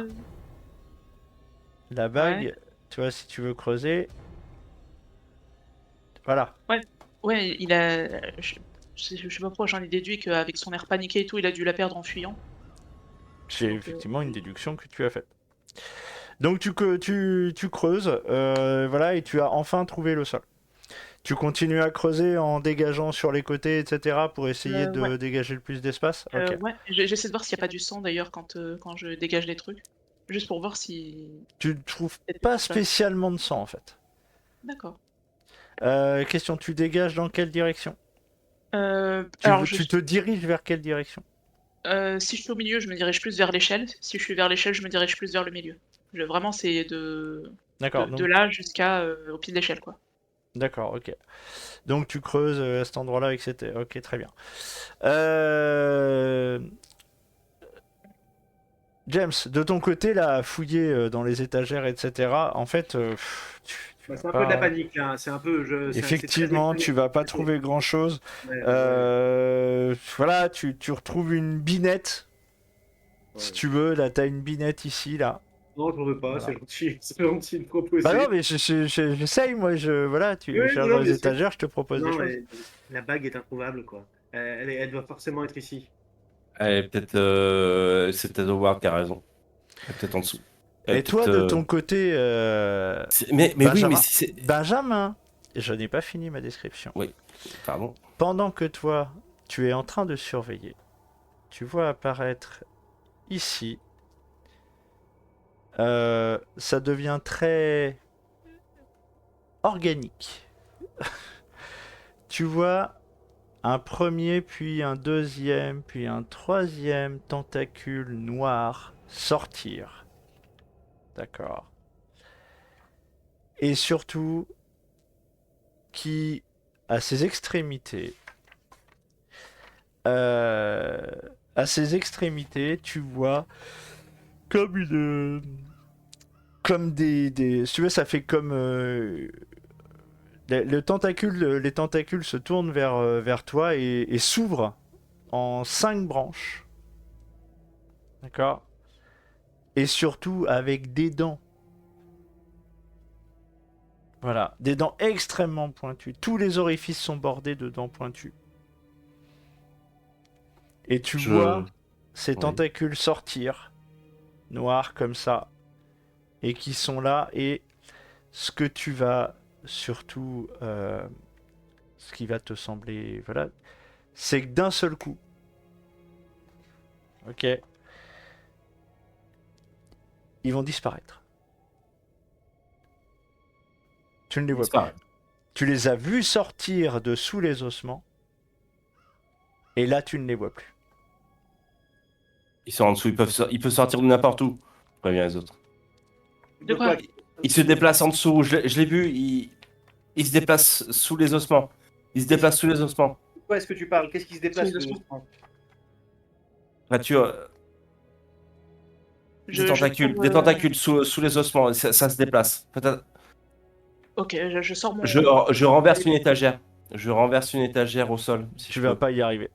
La bague, Ouais. tu vois, si tu veux creuser. Voilà. Ouais, il a. Je sais pas pourquoi j'en ai déduit qu'avec son air paniqué et tout, il a dû la perdre en fuyant. C'est Donc, effectivement une déduction que tu as faite. Donc tu creuses, voilà, et tu as enfin trouvé le sol. Tu continues à creuser en dégageant sur les côtés, etc., pour essayer de ouais. dégager le plus d'espace. Ok. Ouais, j'essaie de voir s'il n'y a pas du sang d'ailleurs quand je dégage les trucs. Juste pour voir si. Tu ne trouves Peut-être pas pas. spécialement de sang en fait. D'accord. Question, tu dégages dans quelle direction? Alors, Tu te diriges vers quelle direction? si je suis au milieu, je me dirige plus vers l'échelle. Si je suis vers l'échelle, je me dirige plus vers le milieu. Vraiment, c'est D'accord, de donc là jusqu'à au pied de l'échelle, quoi. d'accord, ok. Donc tu creuses à cet endroit-là, etc. Ok, très bien. James, de ton côté, là, à fouiller dans les étagères, etc., en fait, tu Bah, vas c'est un peu de la pas... panique là. C'est un peu. Effectivement, tu vas pas trouver grand-chose. Ouais. Voilà, tu retrouves une binette, si Ouais. tu veux. Là, t'as une binette ici, là. Non, j'en veux pas. Voilà. C'est gentil. C'est gentil de proposer. Bah non, mais j'essaye, moi. Voilà, tu Oui, cherches non, dans les bien sûr. étagères, je te propose des Non, choses. mais la bague est introuvable, quoi. Elle doit forcément être ici. Peut-être c'est peut-être Howard qui a raison. Elle est peut-être en dessous. Elle est Et toi, peut-être, de ton côté, Mais oui, mais Benjamin, si c'est. Benjamin, je n'ai pas fini ma description. Pardon. Pendant que toi, tu es en train de surveiller, tu vois apparaître ici, ça devient très organique. Tu vois un premier, puis un deuxième, puis un troisième tentacule noir sortir. D'accord. Et surtout, qui, à ses extrémités, tu vois comme comme si tu veux, ça fait comme les tentacules se tournent vers toi et s'ouvrent en 5 branches. D'accord. Et surtout avec des dents. Voilà, des dents extrêmement pointues. Tous les orifices sont bordés de dents pointues. Et tu vois ces tentacules sortir, noirs comme ça, et qui sont là. Et ce que tu vas surtout, ce qui va te sembler, voilà, c'est que d'un seul coup, ok, ils vont disparaître. Tu ne les vois pas. Tu les as vus sortir de sous les ossements, et là tu ne les vois plus. Ils sont en dessous, ils peuvent sortir de n'importe où. Préviens les autres. De quoi? Ils se déplacent en dessous, je l'ai vu, ils se déplacent sous les ossements. Ils se déplacent sous les ossements. De quoi est-ce que tu parles? Qu'est-ce qui se déplace Sous les ossements. Bah, tu vois, des tentacules sous les ossements, ça se déplace. Ok, je sors mon... Je renverse une étagère. Je renverse une étagère au sol. Si Tu je vas peux. pas y arriver.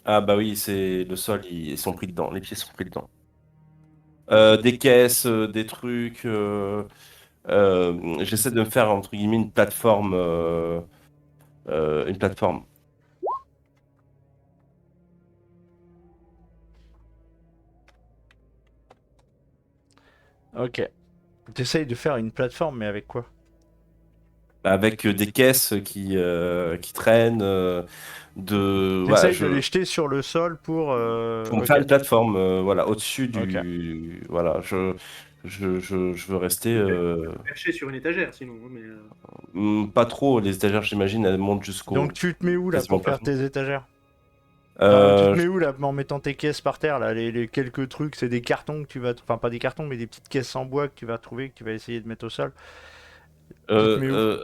Ah bah oui, c'est le sol, ils sont pris dedans. Les pieds sont pris dedans. Des caisses, des trucs. J'essaie de me faire entre guillemets une plateforme. Une plateforme. Ok. T'essayes de faire une plateforme, mais avec quoi? Avec des caisses qui traînent. Voilà, T'essayes de les jeter sur le sol pour me ok. faire une plateforme voilà, au-dessus Ok. du. Voilà, je veux rester. Perché sur une étagère, sinon. Pas trop, les étagères, j'imagine, elles montent jusqu'au. Donc tu te mets où là quasiment pour faire plafond. tes étagères? Enfin, tu te Euh, mets où là en mettant tes caisses par terre là, les quelques trucs, c'est des cartons que tu vas, enfin pas des cartons, mais des petites caisses en bois que tu vas trouver, que tu vas essayer de mettre au sol. Tu te mets où?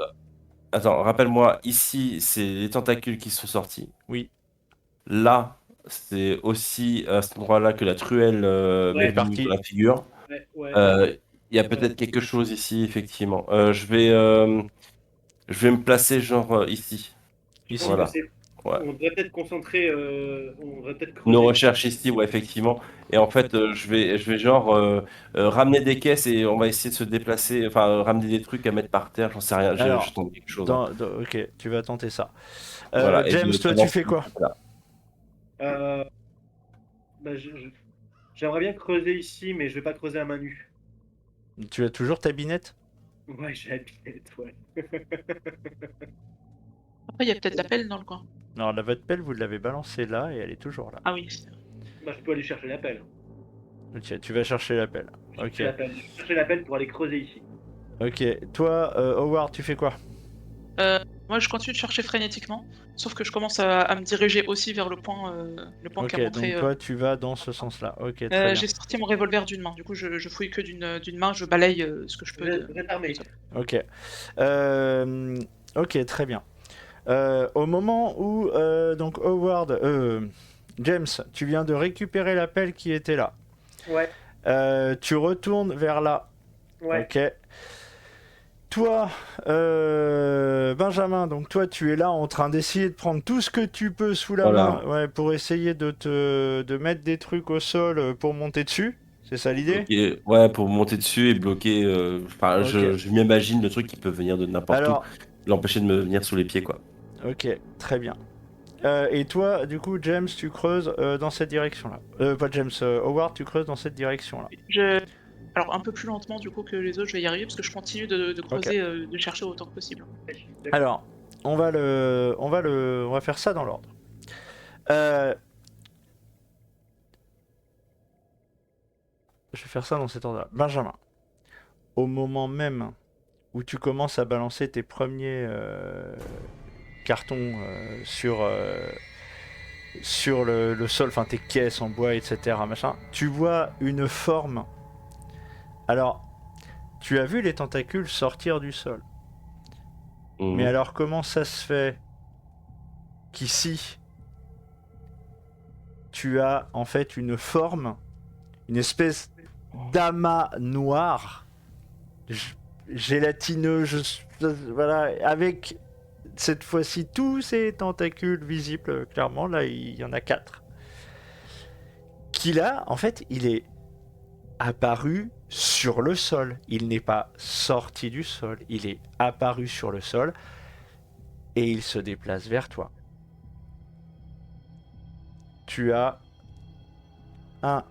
Attends, rappelle-moi, ici, c'est les tentacules qui sont sortis. Oui. Là, c'est aussi à cet endroit-là que la truelle m'est venue parti. dans la figure. Ouais. Il y a peut-être quelque chose ici, effectivement. Je vais me placer genre ici. Ici. Voilà. Ouais. On devrait peut-être concentrer, on devrait peut-être creuser. Nos recherches ici, ouais, effectivement. Et en fait, je vais genre ramener des caisses et on va essayer de se déplacer, enfin ramener des trucs à mettre par terre, j'en sais rien, Alors, je tente quelque chose. Hein. ok, tu vas tenter ça. Voilà, et James, toi, tu fais quoi? Bah, j'aimerais bien creuser ici, mais je vais pas creuser à main nue. Tu as toujours ta binette? Ouais, j'ai la binette, ouais. Après, il y a peut-être la pelle dans le coin. Alors, votre pelle, vous l'avez balancée là et elle est toujours là. Ah oui. Bah, je peux aller chercher la pelle. Ok, tu vas chercher la pelle. Ok. Je vais chercher la pelle pour aller creuser ici. Ok, toi, Howard, tu fais quoi? Moi, je continue de chercher frénétiquement, sauf que je commence à me diriger aussi vers le point Ok, qui a montré. donc toi, tu vas dans ce sens-là. Ok, très bien. J'ai sorti mon revolver d'une main, du coup, je fouille que d'une main, je balaye ce que je peux. Vous êtes armé. Ok. Ok, très bien. Au moment où, donc, Howard, James, tu viens de récupérer la pelle qui était là. Ouais. Tu retournes vers là. Ouais. Ok. Toi, Benjamin, donc toi, tu es là en train d'essayer de prendre tout ce que tu peux sous la main, ouais, pour essayer de mettre des trucs au sol pour monter dessus. C'est ça l'idée? Okay. Ouais, pour monter dessus et bloquer. Okay. Je m'imagine le truc qui peut venir de n'importe où, l'empêcher de me venir sous les pieds, quoi. Ok, très bien. Et toi, du coup, James, tu creuses dans cette direction-là. Pas James, Howard, tu creuses dans cette direction-là. Alors un peu plus lentement du coup que les autres, je vais y arriver parce que je continue de creuser, de chercher autant que possible. D'accord. Alors, on va faire ça dans l'ordre. Euh, Je vais faire ça dans cet ordre-là. Benjamin, au moment même où tu commences à balancer tes premiers cartons sur le sol, enfin tes caisses en bois, etc., machin, tu vois une forme. Alors, tu as vu les tentacules sortir du sol. Mais Mhm. alors, comment ça se fait qu'ici, tu as en fait une forme, une espèce d'amas noir, gélatineux, voilà, avec cette fois-ci tous ces tentacules visibles, clairement, là il y en a 4. Qui là, en fait, il est apparu sur le sol. Il n'est pas sorti du sol, il est apparu sur le sol et il se déplace vers toi. Tu as un.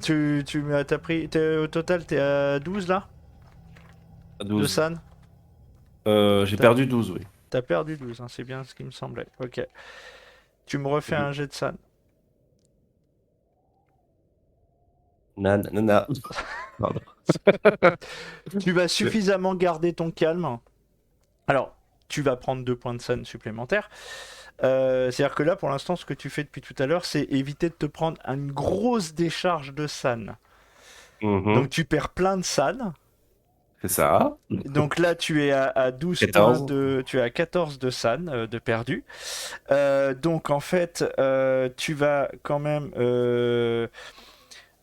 T'as pris. Au total, t'es à 12 là De 12. San. J'ai perdu 12, oui. T'as perdu 12, hein, c'est bien ce qui me semblait. Ok. Tu me refais un jet de San. Nana. Pardon. Tu vas suffisamment garder ton calme. Alors, tu vas prendre 2 points de San supplémentaires. C'est-à-dire que là, pour l'instant, ce que tu fais depuis tout à l'heure, c'est éviter de te prendre une grosse décharge de San. Mhm. Donc, tu perds plein de San. C'est ça. Donc là, tu es à 12 14. points de. Tu es à 14 de San, de perdu. Donc, en fait, tu vas quand même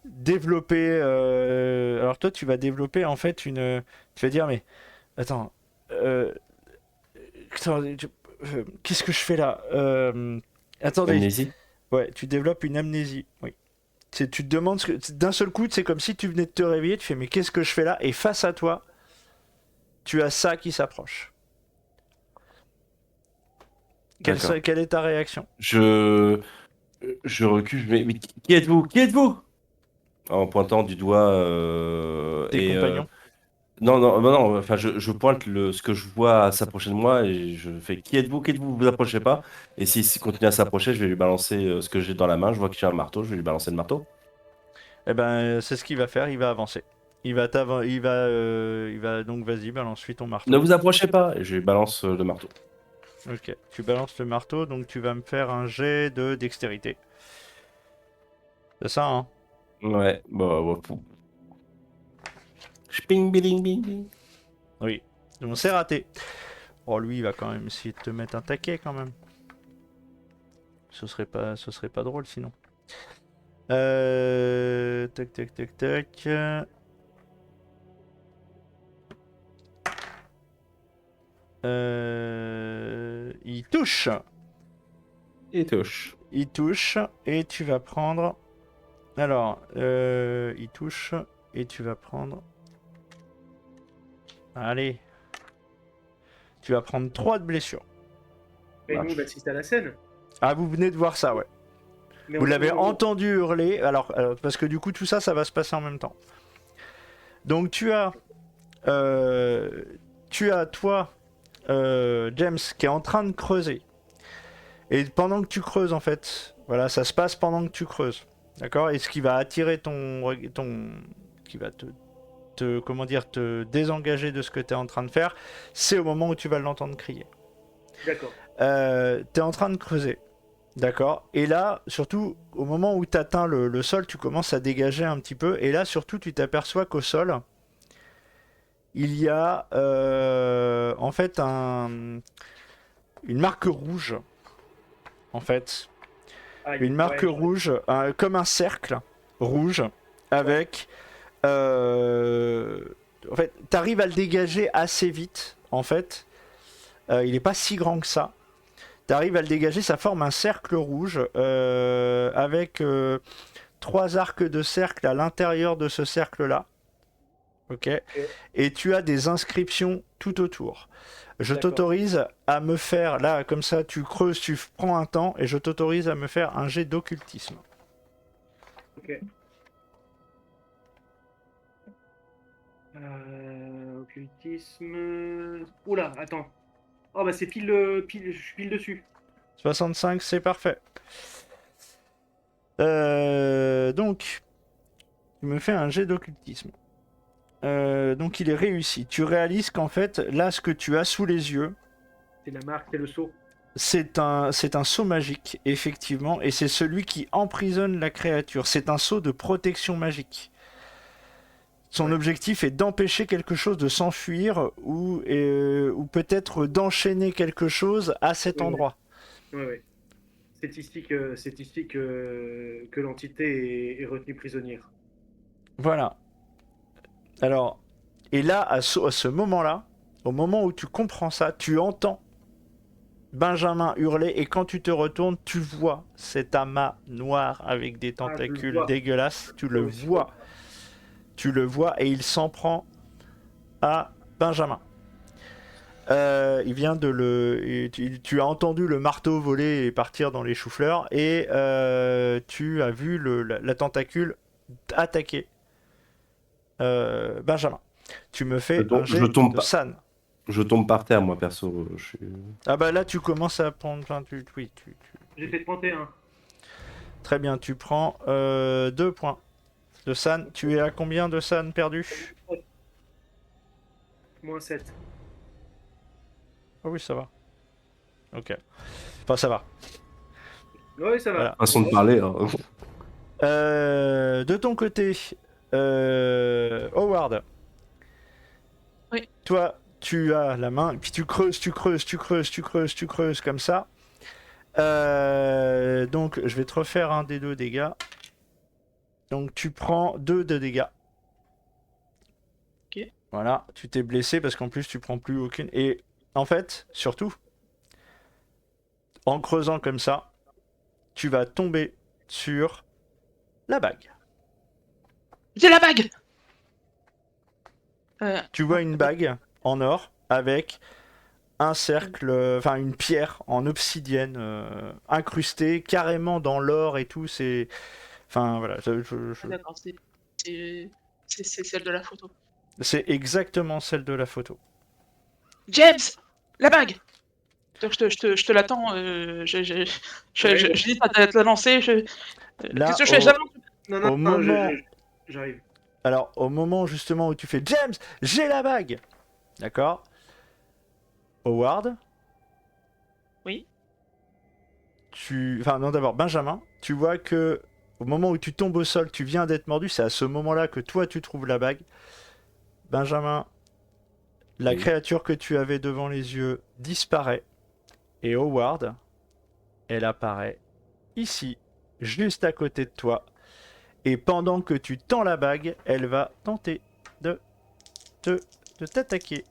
développer. Alors, toi, tu vas développer en fait une. Tu vas dire, mais. Attends. Attends, qu'est-ce que je fais là Attendez. Amnésie. Ouais, tu développes une amnésie. Oui. Tu te demandes d'un seul coup, c'est comme si tu venais de te réveiller. Tu fais, mais qu'est-ce que je fais là? Et face à toi, tu as ça qui s'approche. D'accord. Quelle est ta réaction? Je recule. Mais qui êtes-vous? Qui êtes-vous? En pointant du doigt. Tes compagnons? Non, non, non, enfin, je pointe ce que je vois s'approcher de moi et je fais qui êtes-vous? Qui êtes-vous? Vous vous approchez pas. Et s'il continue à s'approcher, je vais lui balancer ce que j'ai dans la main. Je vois que j'ai un marteau, je vais lui balancer le marteau. Eh ben, c'est ce qu'il va faire. Il va avancer. Il va donc vas-y, balance-lui ton marteau. Ne vous approchez pas. Et je lui balance le marteau. Ok, tu balances le marteau, donc tu vas me faire un jet de dextérité. C'est ça, hein? Ouais, bah. Ping, bing, bing, bing. Oui. Donc c'est raté. Oh, lui, il va quand même essayer de te mettre un taquet quand même. Ce serait pas drôle sinon. Tac, tac, tac, tac. Il touche. Et touche. Il touche et tu vas prendre. Alors, il touche et tu vas prendre. Allez. Tu vas prendre 3 de blessures. Et nous, on assiste à la scène. Ah, vous venez de voir ça, ouais. Mais Vous on- l'avez on- entendu hurler. Alors, parce que du coup, tout ça, ça va se passer en même temps. Donc, toi, James, qui est en train de creuser. Et pendant que tu creuses, en fait, voilà, ça se passe pendant que tu creuses. D'accord? Et ce qui va attirer qui va comment dire, te désengager de ce que tu es en train de faire, c'est au moment où tu vas l'entendre crier. D'accord. Tu es en train de creuser. D'accord? Et là, surtout, au moment où tu atteins le sol, tu commences à dégager un petit peu. Et là, surtout, tu t'aperçois qu'au sol, il y a en fait une marque rouge. En fait, Aïe, une marque ouais, rouge, comme un cercle rouge, avec. En fait, tu arrives à le dégager assez vite. En fait, il n'est pas si grand que ça. Tu arrives à le dégager, ça forme un cercle rouge avec 3 arcs de cercle à l'intérieur de ce cercle-là. Ok. Et tu as des inscriptions tout autour. Je D'accord. t'autorise à me faire, là, comme ça, tu creuses, tu prends un temps, et je t'autorise à me faire un jet d'occultisme. Ok. Occultisme. Oula, attends. Oh bah c'est je suis pile dessus. 65, c'est parfait. Donc, tu me fais un jet d'occultisme. Donc il est réussi. Tu réalises qu'en fait, là, ce que tu as sous les yeux, C'est la marque, c'est le saut. c'est un sceau magique, effectivement, et c'est celui qui emprisonne la créature. C'est un sceau de protection magique. Son Ouais. objectif est d'empêcher quelque chose de s'enfuir ou peut-être d'enchaîner quelque chose à cet Ouais, endroit. ouais. C'est ici que l'entité est retenue prisonnière. Voilà. Alors, et là, à ce moment-là, au moment où tu comprends ça, tu entends Benjamin hurler et quand tu te retournes, tu vois cet amas noir avec des Ah, je le tentacules vois. dégueulasses. Tu Je le vois aussi. vois. Tu le vois et il s'en prend à Benjamin. Il vient de le. Tu as entendu le marteau voler et partir dans les choux-fleurs et tu as vu la tentacule attaquer Benjamin. Tu me fais un Je jet tombe de pas. San. Je tombe par terre, moi, perso. Je suis... Ah bah là tu commences à prendre. Enfin, oui, J'ai fait 31. très bien, tu prends 2 points de San. Tu es à combien de San perdu? Moins 7. Ah oui, ça va. Ok. Enfin, ça va. Oui, ça va. Voilà. Façon de parler. Hein. De ton côté, Howard, Oui. toi, tu as la main, puis tu creuses comme ça. Donc, je vais te refaire un des 2 dégâts. Donc, tu prends 2 de dégâts. Ok. Voilà, tu t'es blessé parce qu'en plus, tu prends plus aucune. Et en fait, surtout, en creusant comme ça, tu vas tomber sur la bague. J'ai la bague. Tu vois une bague en or avec un cercle, enfin une pierre en obsidienne incrustée carrément dans l'or et tout. C'est, enfin voilà, D'accord, c'est celle de la photo. c'est exactement celle de la photo. James, la bague. Je te l'attends. J'hésite à te la lancer. Là, Qu'est-ce que je fais? Je la lance. Non, au moment, j'arrive. alors au moment justement où tu fais James, j'ai la bague, d'accord. Howard, Oui. enfin non d'abord Benjamin, tu vois que au moment où tu tombes au sol, tu viens d'être mordu, c'est à ce moment-là que toi tu trouves la bague. Benjamin, la Oui. créature que tu avais devant les yeux disparaît et Howard, elle apparaît ici, juste à côté de toi. Et pendant que tu tends la bague, elle va tenter de t'attaquer.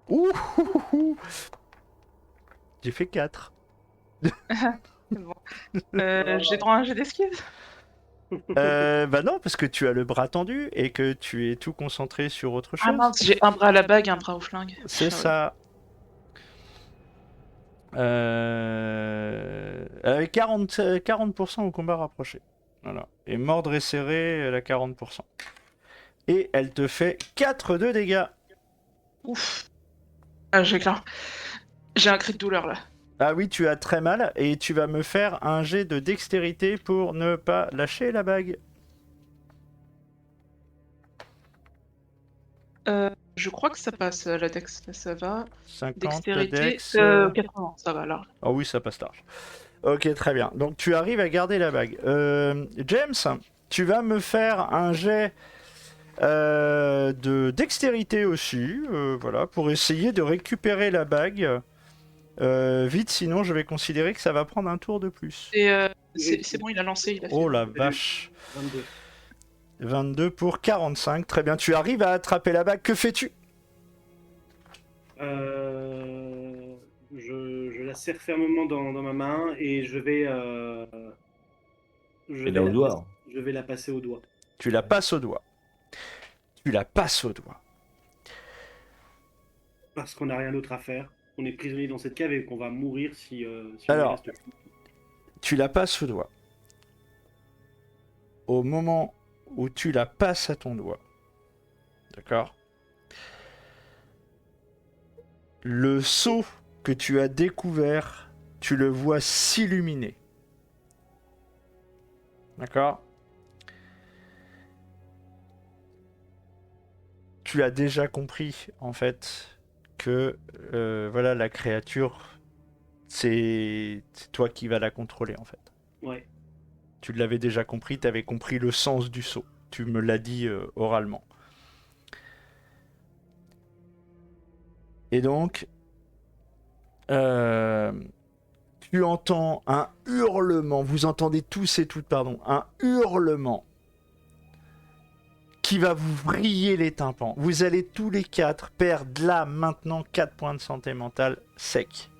Ouh, j'ai fait 4. Bon. J'ai droit à un jet d'esquive. Bah non, parce que tu as le bras tendu et que tu es tout concentré sur autre Ah chose. mince, j'ai un bras à la bague, un bras au flingue. C'est Ah ouais. ça. Avec 40% au combat rapproché. Voilà. Et mordre et serré, elle a 40%. Et elle te fait 4 de dégâts. Ouf. Ah, j'ai un cri de douleur là. Ah oui, tu as très mal et tu vas me faire un jet de dextérité pour ne pas lâcher la bague. Je crois que ça passe, la dex, ça va. 50 Dextérité, dex. 80, ça va large. Ah oui, ça passe large. Ok, très bien. Donc tu arrives à garder la bague. James, tu vas me faire un jet de dextérité aussi, voilà, pour essayer de récupérer la bague. Vite, sinon je vais considérer que ça va prendre un tour de plus. C'est bon, il a lancé, il a fait. Oh la vache. 22. 22 pour 45, très bien. Tu arrives à attraper la bague, que fais-tu? Je la serre fermement dans ma main et je vais, Et là au doigt. je vais la passer au doigt. Tu la passes au doigt. Tu la passes au doigt. Parce qu'on n'a rien d'autre à faire. On est prisonnier dans cette cave et qu'on va mourir si on y Alors, reste. tu la passes au doigt. au moment où tu la passes à ton doigt, d'accord, le seau que tu as découvert, tu le vois s'illuminer. D'accord? Tu as déjà compris, en fait, que voilà, la créature, c'est toi qui vas la contrôler, en fait. Ouais. Tu l'avais déjà compris, tu avais compris le sens du saut. Tu me l'as dit oralement. Et donc, euh, tu entends un hurlement, vous entendez tous et toutes, pardon, un hurlement qui va vous vriller les tympans. Vous allez tous les quatre perdre là, maintenant, 4 points de santé mentale sec.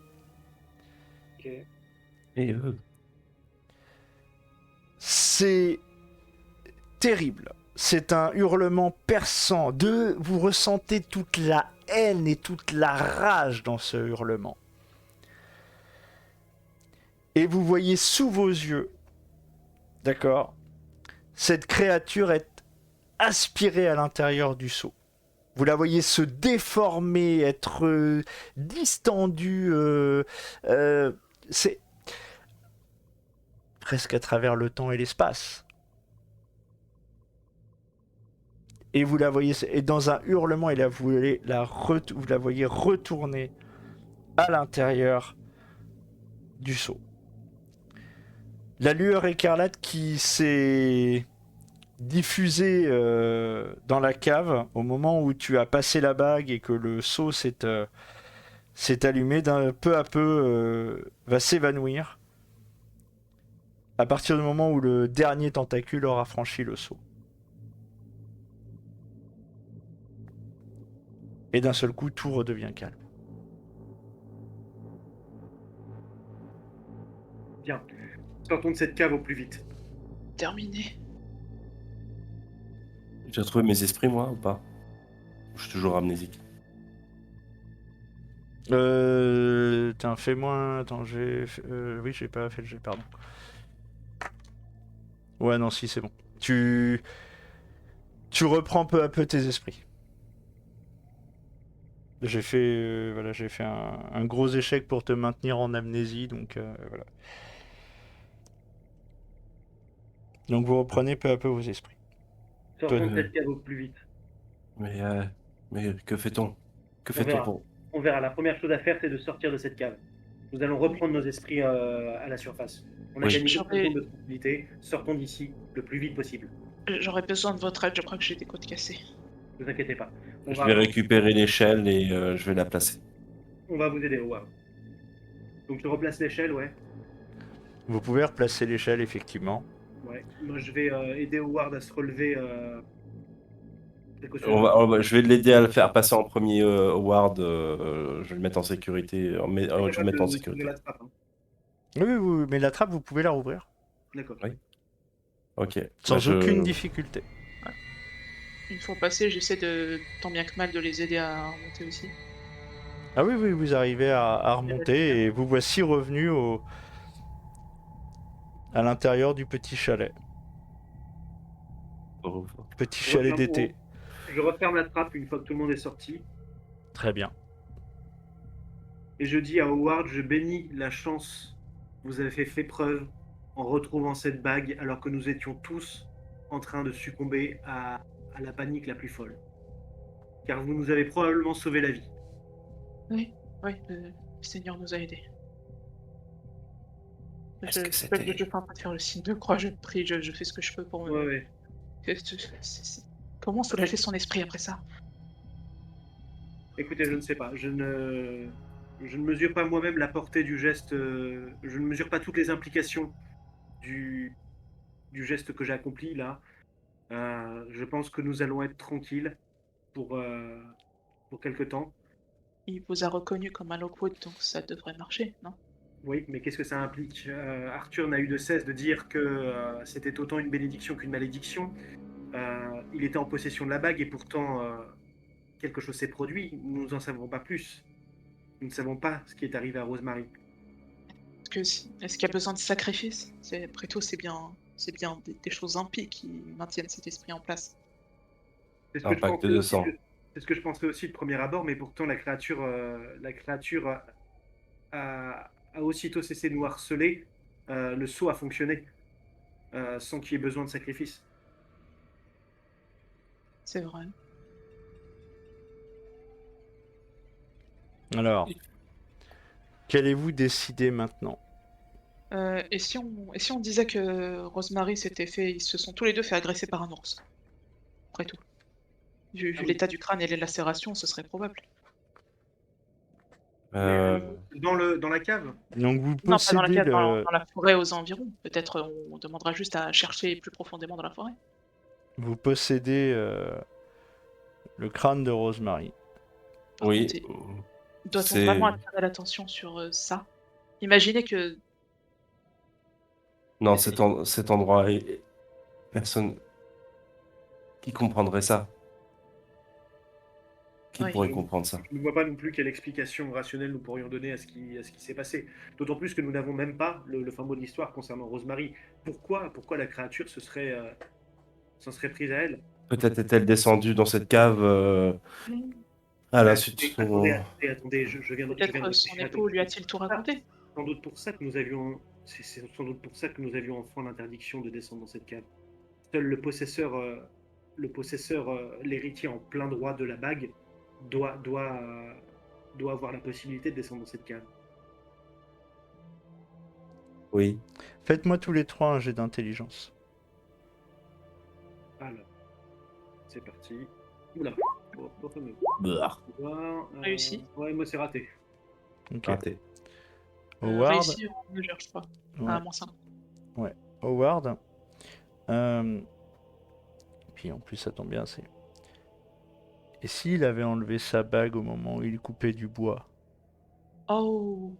Ok. Et C'est terrible. C'est un hurlement perçant. Vous ressentez toute la haine et toute la rage dans ce hurlement. Et vous voyez sous vos yeux, d'accord, cette créature est aspirée à l'intérieur du seau. Vous la voyez se déformer, être distendue. C'est presque à travers le temps et l'espace. Et vous la voyez, et dans un hurlement, et là, vous la voyez retourner à l'intérieur du seau. La lueur écarlate qui s'est diffusée dans la cave au moment où tu as passé la bague et que le seau s'est allumé, peu à peu va s'évanouir à partir du moment où le dernier tentacule aura franchi le seau. Et d'un seul coup, tout redevient calme. Bien. Sortons de cette cave au plus vite. Terminé. j'ai retrouvé mes esprits, moi, ou pas? Je suis toujours amnésique. Fais-moi. Attends, oui, j'ai pas fait le jet, pardon. Ouais, non, si, c'est bon. Tu reprends peu à peu tes esprits. J'ai fait un gros échec pour te maintenir en amnésie, donc voilà. Donc vous reprenez peu à peu vos esprits. Sortons de cette cave au plus vite. Mais que fait-on? Que On fait-on verra. pour... On verra. La première chose à faire, c'est de sortir de cette cave. Nous allons reprendre nos esprits à la surface. On a Oui. gagné J'en 2 ai- secondes de tranquillité. Sortons d'ici le plus vite possible. J'aurais besoin de votre aide, je crois que j'ai des côtes cassées. Ne vous inquiétez pas. Je vais récupérer l'échelle et je vais la placer. On va vous aider, Howard. Donc je replace l'échelle, ouais. Vous pouvez replacer l'échelle, effectivement. Ouais. Moi, je vais aider Howard à se relever. Je vais l'aider à le faire passer en premier, Howard. Je vais le mettre en sécurité. Je vais le mettre en sécurité. La trappe, hein. Oui, mais la trappe, vous pouvez la rouvrir. D'accord. Oui. Ok. Sans aucune difficulté. Une fois passé, j'essaie de, tant bien que mal, de les aider à remonter aussi. Ah oui, vous arrivez à remonter et vous voici revenus à l'intérieur du petit chalet. Petit chalet d'été. Je referme la trappe une fois que tout le monde est sorti. Très bien. Et je dis à Howard, je bénis la chance. Vous avez fait preuve en retrouvant cette bague alors que nous étions tous en train de succomber à la panique la plus folle. Car vous nous avez probablement sauvé la vie. Oui, le Seigneur nous a aidés. Est-ce que Je c'était- fais pas de faire le signe de croix, je prie, je fais ce que je peux pour me... Ouais. Comment soulager son esprit après ça? Écoutez, je ne sais pas. Je ne mesure pas moi-même la portée du geste. Je ne mesure pas toutes les implications du geste que j'ai accompli là. Je pense que nous allons être tranquilles pour quelque temps. Il vous a reconnu comme un Lockwood, donc ça devrait marcher, non? Oui, mais qu'est-ce que ça implique? Arthur n'a eu de cesse de dire que c'était autant une bénédiction qu'une malédiction. Il était en possession de la bague et pourtant quelque chose s'est produit. Nous n'en savons pas plus. Nous ne savons pas ce qui est arrivé à Rosemary. Est-ce qu'il y a besoin de sacrifice? Après tout, c'est bien C'est bien des choses impies qui maintiennent cet esprit en place. C'est ce Un que je pacte pensais de aussi, sang. c'est ce que je pensais aussi de premier abord, mais pourtant la créature a aussitôt cessé de nous harceler. Le sceau a fonctionné sans qu'il y ait besoin de sacrifice. C'est vrai. Alors, qu'allez-vous décider maintenant? Et si on disait que Rosemary s'était fait, ils se sont tous les deux fait agresser par un ours, après tout. Vu Ah oui. l'état du crâne et les lacérations, ce serait probable. Euh, Dans la cave? Donc vous Non, pas dans la possédez cave, le, dans la forêt aux environs. Peut-être on demandera juste à chercher plus profondément dans la forêt. vous possédez le crâne de Rosemary. Par oui, contre, doit-on c'est. vraiment attirer l'attention sur ça? Imaginez que Non, cet endroit, personne qui comprendrait ça. Qui oui, pourrait comprendre ça? Je ne vois pas non plus quelle explication rationnelle nous pourrions donner à ce qui s'est passé. D'autant plus que nous n'avons même pas le fin mot de l'histoire concernant Rosemary. Pourquoi la créature s'en serait prise à elle? Peut-être est-elle descendue dans cette cave à l'insu de son. Attendez, je viens de peut-être son réfléchir à époux quelque lui chose. a-t-il tout raconté? Sans doute pour ça que nous avions, c'est sans doute pour ça que nous avions enfin l'interdiction de descendre dans cette cave. Seul le possesseur, l'héritier en plein droit de la bague, doit, doit, euh, doit avoir la possibilité de descendre dans cette cave. Oui. Faites-moi tous les trois un jet d'intelligence. Alors, c'est parti. Oula, bon fameux. Bah, Réussi. Ouais, moi c'est raté. Ok. raté. Howard, Réussi en mesure, je crois. Ouais. À -5. Howard. Puis en plus ça tombe bien, c'est. Et s'il avait enlevé sa bague au moment où il coupait du bois? Oh!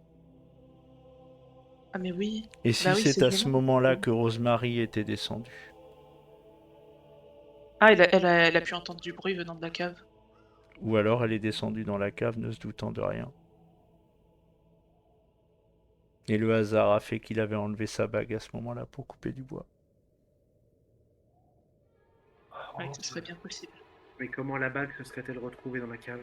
Ah mais oui. Et si Bah oui, c'est c'est à ce gênant. moment-là que Rosemary était descendue? Ah, elle a pu entendre du bruit venant de la cave. Ou alors elle est descendue dans la cave ne se doutant de rien. Et le hasard a fait qu'il avait enlevé sa bague à ce moment-là pour couper du bois. Ouais, ce serait bien possible. Mais comment la bague se serait-elle retrouvée dans la cave?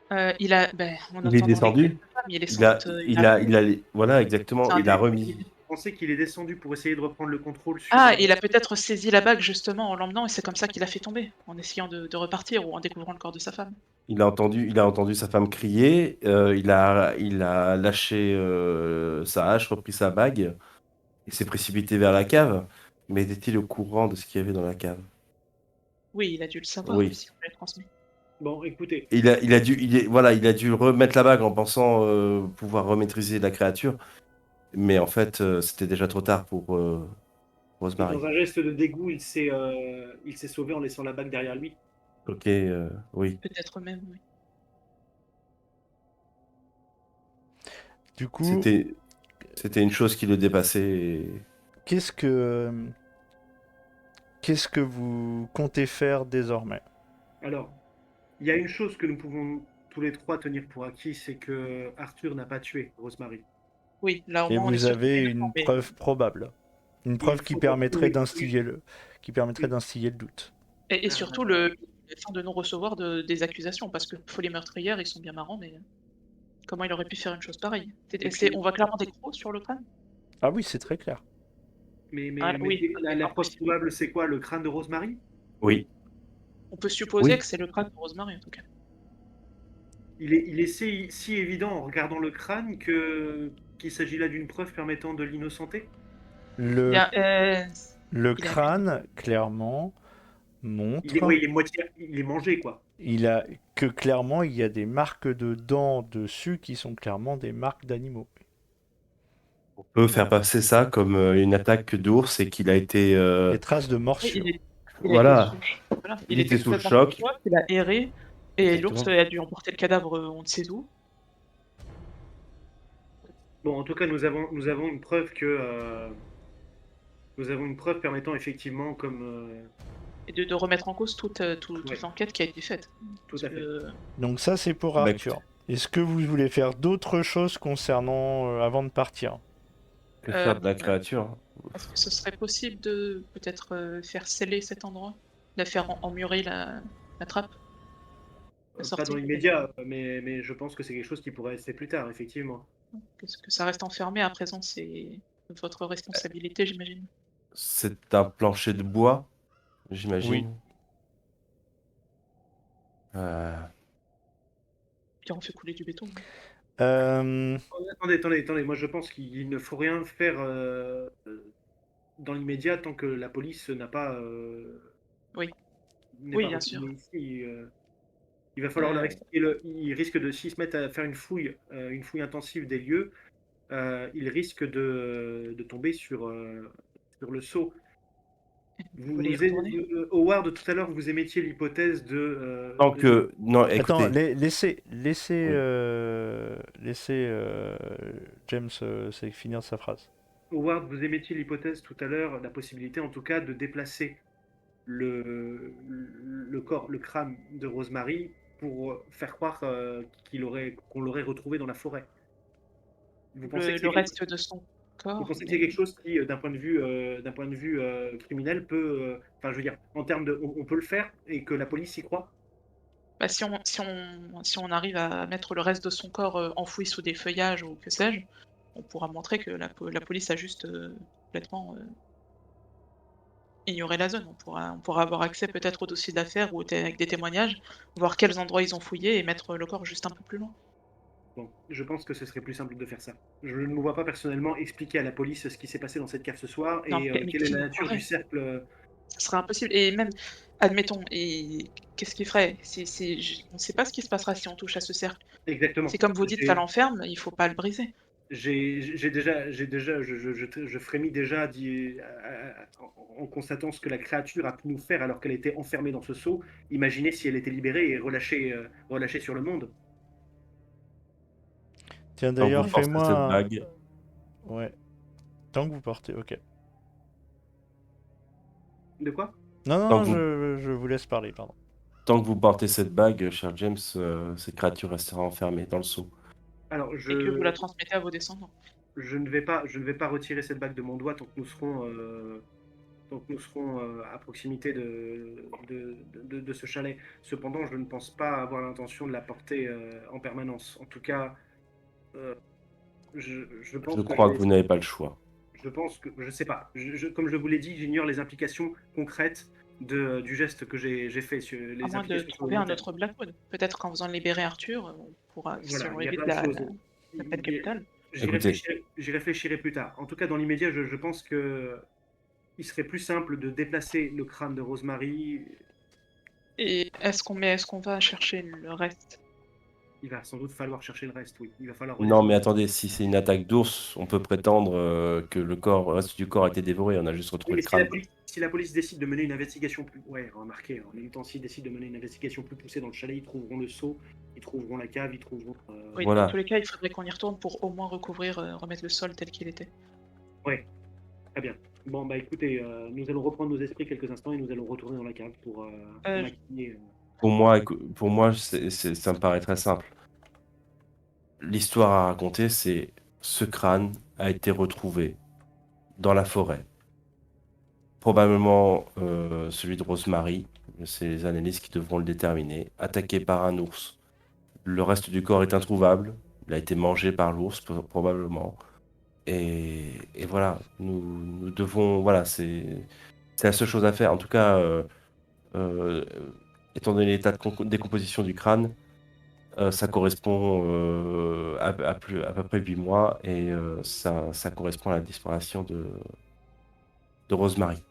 Ben, Il est entend les descendu. cris de sa femme, il est sans doute, Voilà, exactement. C'est un Il a démon. remis. Je pensais qu'il est descendu pour essayer de reprendre le contrôle sur. Ah, il a peut-être saisi la bague justement en l'emmenant et c'est comme ça qu'il a fait tomber, en essayant de repartir ou en découvrant le corps de sa femme. Il a entendu sa femme crier. Il a lâché sa hache, repris sa bague et s'est précipité vers la cave. Mais était-il au courant de ce qu'il y avait dans la cave? Oui, il a dû le savoir Oui. si on l'a transmis. Bon, écoutez, Il a dû remettre la bague en pensant pouvoir remaîtriser la créature. Mais en fait, c'était déjà trop tard pour Rosemary. dans un geste de dégoût, il s'est sauvé en laissant la bague derrière lui. Ok, oui. Peut-être même, oui. Du coup, C'était une chose qui le dépassait. qu'est-ce que vous comptez faire désormais? Alors, il y a une chose que nous pouvons tous les trois tenir pour acquis, c'est que Arthur n'a pas tué Rosemary. Oui, là au Et moins on est vous sûr avez qu'il est une innocent, mais- preuve probable. Une preuve qui faut permettrait retrouver- d'instiller le doute. Et surtout le fait de non recevoir des accusations, parce que les meurtrières, ils sont bien marrants, mais comment il aurait pu faire une chose pareille? On voit clairement des crocs sur le crâne? Ah oui, c'est très clair. Mais Ah oui, la preuve impossible. probable, c'est quoi? Le crâne de Rosemary? Oui. On peut supposer Oui. que c'est le crâne de Rosemary en tout cas. Il est si évident en regardant le crâne qu'il s'agit là d'une preuve permettant de l'innocenter? Le, Bien, le il a crâne, clairement, montre Oui, il est mangé, quoi. clairement il y a des marques de dents dessus qui sont clairement des marques d'animaux. On peut faire passer ça comme une attaque d'ours et qu'il a été. Des traces de morsure. il Voilà. voilà. Il était sous le extrêmement choc. froid, il a erré, et Exactement. l'ours a dû emporter le cadavre on ne sait où. Bon, en tout cas, nous avons une preuve nous avons une preuve permettant effectivement, Et de remettre en cause toute Ouais. l'enquête qui a été faite. tout Parce à fait. que, Donc ça c'est pour Bah, Arthur. Est-ce que vous voulez faire d'autres choses concernant avant de partir? Que faire de la créature? Est-ce que ce serait possible de peut-être faire sceller cet endroit? De faire emmurer la trappe? La Pas dans sortie? l'immédiat, mais je pense que c'est quelque chose qui pourrait être fait plus tard, effectivement. Que ça reste enfermé à présent, c'est votre responsabilité, j'imagine. C'est un plancher de bois, Oui. j'imagine? Heu, Puis on fait couler du béton. Attendez, moi je pense qu'il ne faut rien faire dans l'immédiat tant que la police n'a pas Oui, n'est oui, pas bien sûr. retournée ici. Il va falloir leur Heu, expliquer ils risquent de s'ils se mettent à faire une fouille intensive des lieux, ils risquent de tomber sur le sceau. vous voulez y retourner? Howard, tout à l'heure, vous émettiez l'hypothèse tant que non, Attends, écoutez, oui. laissez James finir sa phrase. Howard, vous émettiez l'hypothèse tout à l'heure, la possibilité en tout cas de déplacer le corps, le crâne de Rosemary pour faire croire qu'on l'aurait retrouvé dans la forêt. Vous pensez que Le c'est quelque, reste de son vous corps, pensez que c'est mais quelque chose qui, d'un point de vue criminel, enfin, je veux dire, en termes de, on peut le faire et que la police y croit? bah, si on arrive à mettre le reste de son corps, enfoui sous des feuillages ou que sais-je, on pourra montrer que la police a juste, complètement, ignoré la zone. On pourra avoir accès peut-être au dossier d'affaires ou avec des témoignages, voir quels endroits ils ont fouillé et mettre le corps juste un peu plus loin. Bon, je pense que ce serait plus simple de faire ça. Je ne me vois pas personnellement expliquer à la police ce qui s'est passé dans cette cave ce soir Non, et mais quelle est qui la nous nature du croirait? cercle. Ce serait impossible et même, admettons et qu'est-ce qu'il ferait? C'est j On ne sait pas ce qui se passera si on touche à ce cercle. Exactement. C'est comme vous dites, ça l'enferme, il faut pas le briser. Je frémis déjà en constatant ce que la créature a pu nous faire alors qu'elle était enfermée dans ce seau. Imaginez si elle était libérée et relâchée sur le monde. Tiens, Tant que vous d'ailleurs, Ouais. portez cette fais-moi. bague, Ouais. Tant que vous portez. Ok. De quoi? Non, non, tant non, que vous je vous laisse parler, pardon. tant que vous portez cette bague, cher James, cette créature restera enfermée dans le seau. Alors, Et que vous la transmettez à vos descendants. je ne vais pas retirer cette bague de mon doigt tant que nous serons à proximité de ce chalet. Cependant, je ne pense pas avoir l'intention de la porter en permanence. En tout cas, euh, je Je pense que je crois vais que vous essayer. n'avez pas le choix. Je pense que, je sais pas. Comme je vous l'ai dit, j'ignore les implications concrètes du geste que j'ai fait, À les moins de implications sur le trouver long un terme. autre Blackwood. Peut-être qu'en faisant libérer Arthur, on pourra, si Voilà, on il y a évite plein de choses. la peine Il y a- capitale. Écoutez, J'y réfléchirai plus tard. En tout cas, dans l'immédiat, je pense que il serait plus simple de déplacer le crâne de Rosemary. Et est-ce qu'on va chercher le reste? Il va sans doute falloir chercher le reste, oui. Il va falloir non, mais redescendre. attendez, si c'est une attaque d'ours, on peut prétendre que le reste du corps a été dévoré, on a juste Oui, retrouvé mais le crâne. si la police décide de mener une investigation plus... Ouais, remarquez, en même temps, s'ils décident de mener une investigation plus poussée dans le chalet, ils trouveront le seau, ils trouveront la cave, ils trouveront... Oui, dans tous Voilà, les cas, il faudrait qu'on y retourne pour au moins recouvrir, remettre le sol tel qu'il était. Ouais, très bien. Bon, bah écoutez, nous allons reprendre nos esprits quelques instants et nous allons retourner dans la cave pour Heu, maquiller... pour moi ça me paraît très simple. L'histoire à raconter, c'est ce crâne a été retrouvé dans la forêt. Probablement celui de Rosemary, c'est les analystes qui devront le déterminer, attaqué par un ours. Le reste du corps est introuvable, il a été mangé par l'ours probablement. Et voilà, nous devons, voilà, c'est la seule chose à faire. En tout cas, euh, étant donné l'état de décomposition du crâne, ça correspond à peu près 8 mois et ça correspond à la disparition de Rosemary.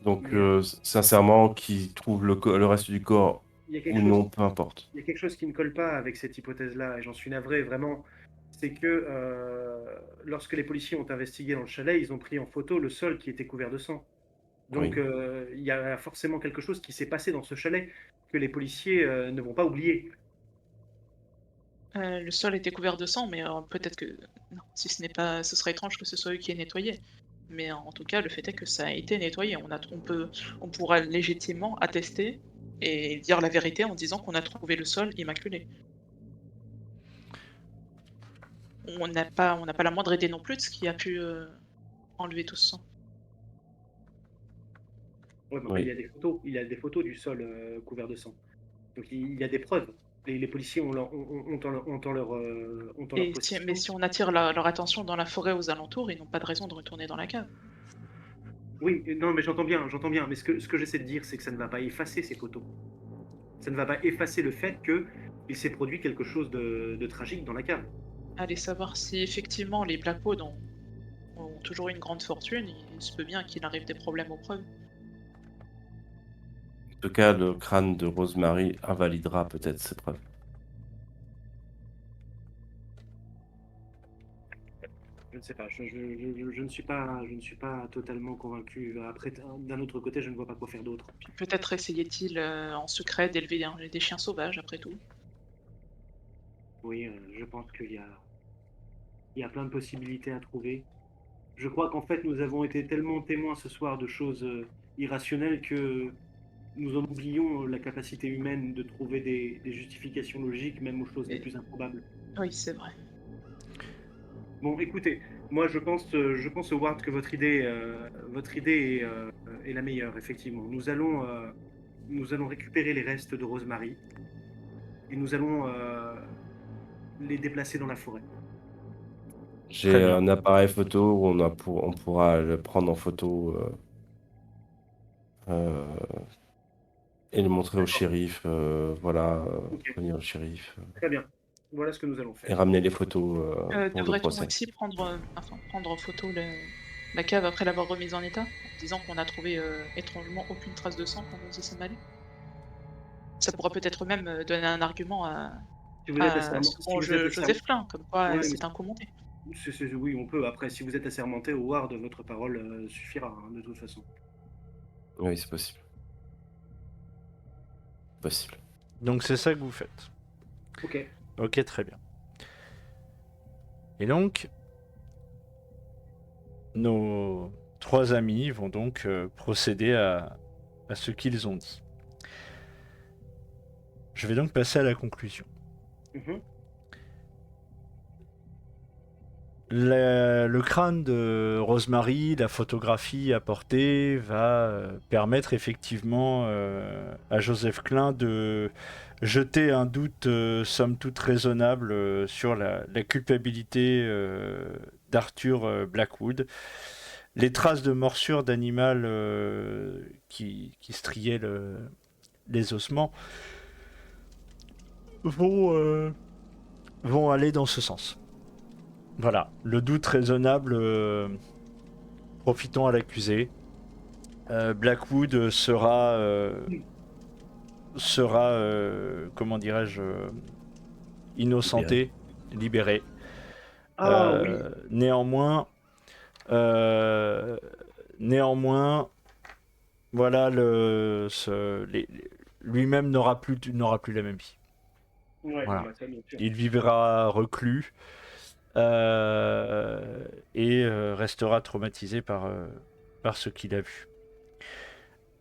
Donc, Mais sincèrement, qu'ils trouvent le reste du corps il y a quelque ou chose non, peu importe. il y a quelque chose qui ne colle pas avec cette hypothèse-là, et j'en suis navré, vraiment. C'est que lorsque les policiers ont investigué dans le chalet, ils ont pris en photo le sol qui était couvert de sang. Donc Oui. il y a forcément quelque chose qui s'est passé dans ce chalet que les policiers ne vont pas oublier. le sol était couvert de sang, mais peut-être que non, si ce n'est pas ce serait étrange que ce soit eux qui aient nettoyé. Mais en tout cas, le fait est que ça a été nettoyé. On pourra légitimement attester et dire la vérité en disant qu'on a trouvé le sol immaculé. On n'a pas la moindre idée non plus de ce qui a pu enlever tout ce sang. Ouais, mais enfin, Oui. il y a des photos du sol couvert de sang. Donc il y a des preuves. Les policiers ont en leur Mais possession. si on attire leur attention dans la forêt aux alentours, ils n'ont pas de raison de retourner dans la cave. Oui, non, mais j'entends bien. Mais ce que j'essaie de dire, c'est que ça ne va pas effacer ces photos. Ça ne va pas effacer le fait qu'il s'est produit quelque chose de tragique dans la cave. Allez savoir si effectivement les Blackwood ont toujours une grande fortune, il se peut bien qu'il arrive des problèmes aux preuves. En tout cas, le crâne de Rosemary invalidera peut-être ces preuves. Je ne sais pas. Je ne suis pas totalement convaincu. Après, d'un autre côté, je ne vois pas quoi faire d'autre. Puis peut-être essayait-il en secret d'élever des chiens sauvages après tout. Oui, je pense il y a plein de possibilités à trouver. Je crois qu'en fait, nous avons été tellement témoins ce soir de choses irrationnelles que nous en oublions la capacité humaine de trouver des justifications logiques, même aux choses les Et- plus improbables. Oui, c'est vrai. Bon, écoutez, moi je pense Howard que votre idée est la meilleure, effectivement. Nous allons récupérer les restes de Rosemary et nous allons les déplacer dans la forêt. Très J'ai bien. un appareil photo où on pourra le prendre en photo euh, et le montrer au D'accord. shérif. Voilà, Ok, prévenir le shérif très bien. Voilà ce que nous allons et faire. ramener les photos pour le Devrait-on procès. aussi prendre en photo la cave après l'avoir remise en état, en disant qu'on a trouvé étrangement aucune trace de sang quand on s'en allait? Ça pourra peut-être même donner un argument Si vous êtes à ce si bon vous êtes Joseph Klein, comme quoi ouais, mais c'est incommandé. oui, on peut. Après, si vous êtes assermenté, Howard, votre parole suffira, hein, de toute façon. Oui, c'est possible. Possible. Donc c'est ça que vous faites. Ok. Ok, très bien. Et donc, nos trois amis vont donc procéder à ce qu'ils ont dit. Je vais donc passer à la conclusion. Mhm. Le crâne de Rosemary, la photographie apportée va permettre effectivement à Joseph Klein de jeter un doute somme toute raisonnable sur la culpabilité d'Arthur Blackwood. Les traces de morsures d'animal qui striaient les ossements vont aller dans ce sens. Voilà, le doute raisonnable profitant à l'accusé. Blackwood sera comment dirais-je, innocenté, libéré. Ah oui. Néanmoins, euh, néanmoins, voilà, lui-même n'aura plus la même vie. Ouais, Voilà. bah, ça, bien sûr. Il vivra reclus et restera traumatisé par ce qu'il a vu.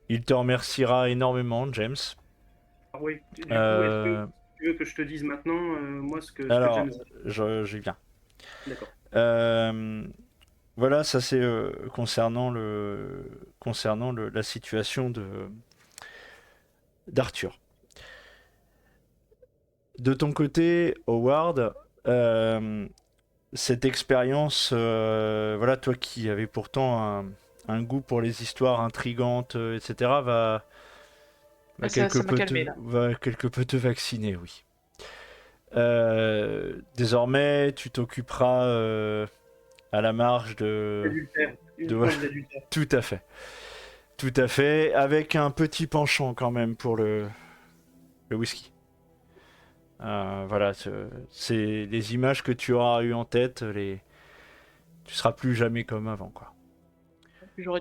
Il te remerciera énormément, James. Ah oui. Du coup, est-ce que Euh, tu veux que je te dise maintenant, moi, ce que alors, James... j'y viens. D'accord. Euh, voilà, ça c'est concernant la situation d'Arthur. De ton côté, Howard, euh, cette expérience, voilà, toi qui avais pourtant un goût pour les histoires intrigantes, etc., Ah, ça m'a calmé là. va quelque peu te vacciner, oui. Désormais, tu t'occuperas à la marge Adultère. de Une voilà, preuve d'adultère. tout à fait, avec un petit penchant quand même pour le whisky. Voilà, c'est les images que tu auras eues en tête, tu seras plus jamais comme avant, quoi. Puis j'aurais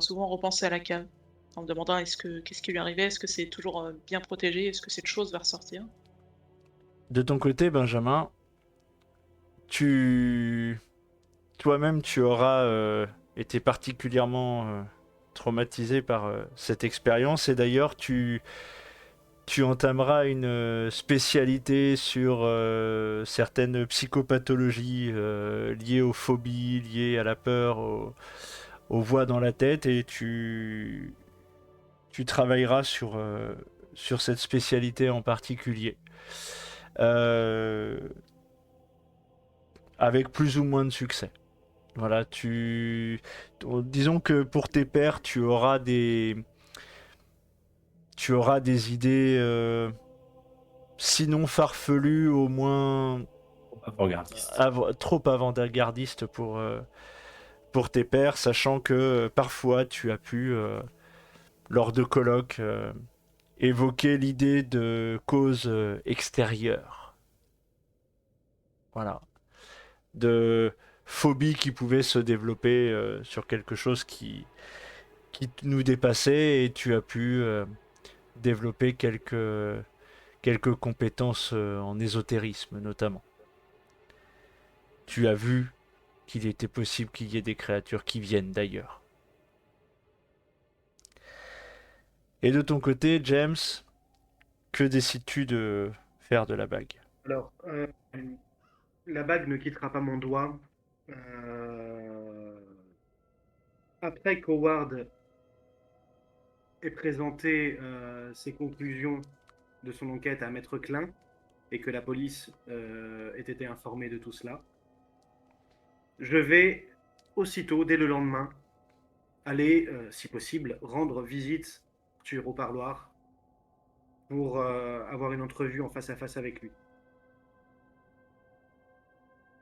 souvent repensé à la cave, en me demandant qu'est-ce qui lui arrivait, est-ce que c'est toujours bien protégé, est-ce que cette chose va ressortir? De ton côté, Benjamin, tu toi-même, tu auras été particulièrement traumatisé par cette expérience, et d'ailleurs, tu tu entameras une spécialité sur certaines psychopathologies liées aux phobies, liées à la peur, aux voix dans la tête, et tu travailleras sur cette spécialité en particulier. Avec plus ou moins de succès. Voilà, disons que pour tes pairs, tu auras des idées, sinon farfelues, au moins Avant-gardiste. trop avant-gardistes pour tes pairs, sachant que parfois tu as pu, lors de colloques, évoquer l'idée de causes extérieures. Voilà. De phobie qui pouvait se développer sur quelque chose qui nous dépassait, et tu as pu développer quelques compétences en ésotérisme notamment. Tu as vu qu'il était possible qu'il y ait des créatures qui viennent d'ailleurs. Et de ton côté, James, que décides-tu de faire de la bague? Alors, la bague ne quittera pas mon doigt. Euh, Après qu'Howard ait présenté ses conclusions de son enquête à Maître Klein et que la police ait été informée de tout cela, je vais aussitôt, dès le lendemain, aller, si possible, rendre visite au parloir pour avoir une entrevue en face à face avec lui.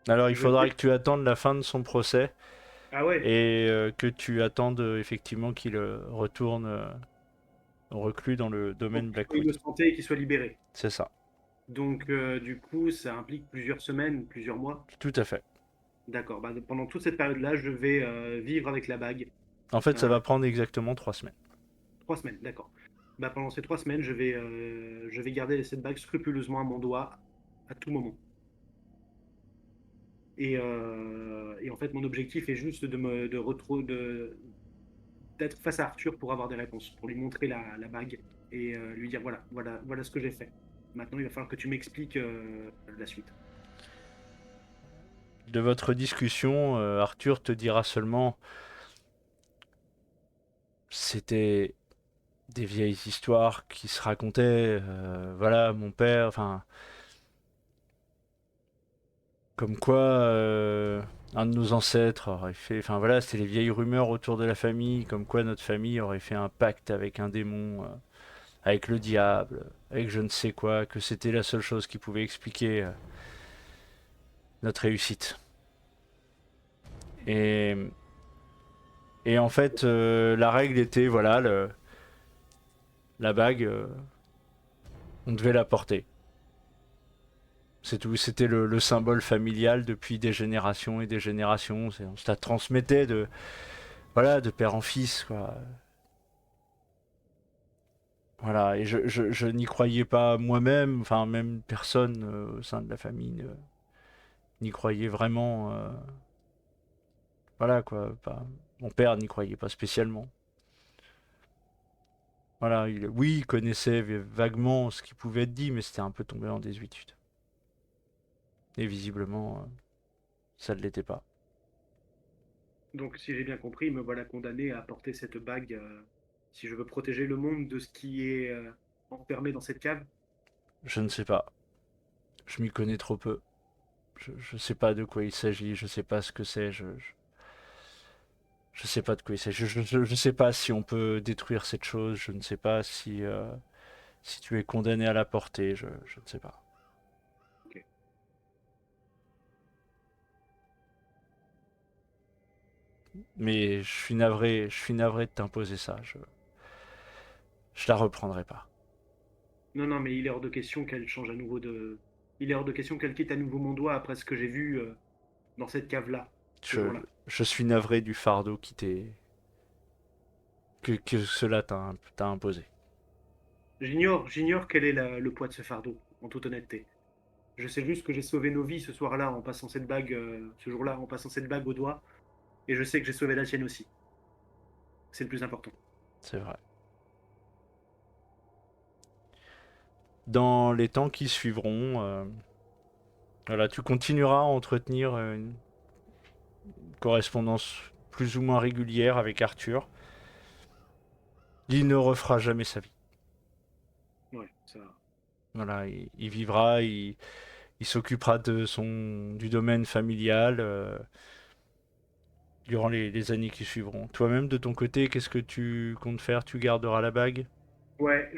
Alors il Je faudra vais- que tu attendes la fin de son procès, Ah ouais, et que tu attendes effectivement qu'il retourne reclus dans le pour domaine qu'il soit Blackwood. innocenté et qu'il soit libéré. C'est ça, Donc, du coup, ça implique plusieurs semaines, plusieurs mois. tout à fait. D'accord. Bah, pendant toute cette période-là, je vais vivre avec la bague. En fait, ça Euh, va prendre exactement 3 semaines. 3 semaines, d'accord. Bah, pendant ces 3 semaines, je vais garder cette bague scrupuleusement à mon doigt à tout moment. Et en fait, mon objectif est juste d'être face à Arthur pour avoir des réponses, pour lui montrer la bague et lui dire voilà ce que j'ai fait. Maintenant, il va falloir que tu m'expliques la suite. De votre discussion, Arthur te dira seulement: c'était des vieilles histoires qui se racontaient. Voilà, mon père, enfin, comme quoi un de nos ancêtres aurait fait. Enfin voilà, c'était les vieilles rumeurs autour de la famille, comme quoi notre famille aurait fait un pacte avec un démon, avec le diable, avec je ne sais quoi, que c'était la seule chose qui pouvait expliquer notre réussite. Et, et en fait, la règle était, voilà, la bague, on devait la porter. C'est tout, c'était le symbole familial depuis des générations et des générations. On se la transmettait voilà, de père en fils, quoi. Voilà, et je n'y croyais pas moi-même, enfin même personne au sein de la famille n'y croyait vraiment. Voilà quoi, mon père n'y croyait pas spécialement. Voilà, oui, il connaissait vaguement ce qui pouvait être dit, mais c'était un peu tombé en désuétude. Et visiblement, ça ne l'était pas. Donc, si j'ai bien compris, me voilà condamné à porter cette bague si je veux protéger le monde de ce qui est enfermé dans cette cave. Je ne sais pas. Je m'y connais trop peu. Je sais pas de quoi il s'agit, je sais pas ce que c'est, je sais pas de quoi il s'agit. Je sais pas si on peut détruire cette chose, je ne sais pas si tu es condamné à la porter, je ne sais pas. Ok. Mais je suis navré de t'imposer ça, je la reprendrai pas. Non, non, mais il est hors de question qu'elle change à nouveau de. Il est hors de question qu'elle quitte à nouveau mon doigt après ce que j'ai vu dans cette cave-là, ce Je, jour-là. je suis navré du fardeau que cela t'a imposé. J'ignore quel est le poids de ce fardeau, en toute honnêteté. Je sais juste que j'ai sauvé nos vies ce soir-là en passant cette bague, ce jour-là, en passant cette bague au doigt, et je sais que j'ai sauvé la tienne aussi. C'est le plus important. C'est vrai. dans les temps qui suivront. Voilà, tu continueras à entretenir une correspondance plus ou moins régulière avec Arthur. Il ne refera jamais sa vie. Ouais, ça. Voilà, il vivra, il s'occupera du domaine familial durant les années qui suivront. Toi-même, de ton côté, qu'est-ce que tu comptes faire? Tu garderas la bague? Ouais,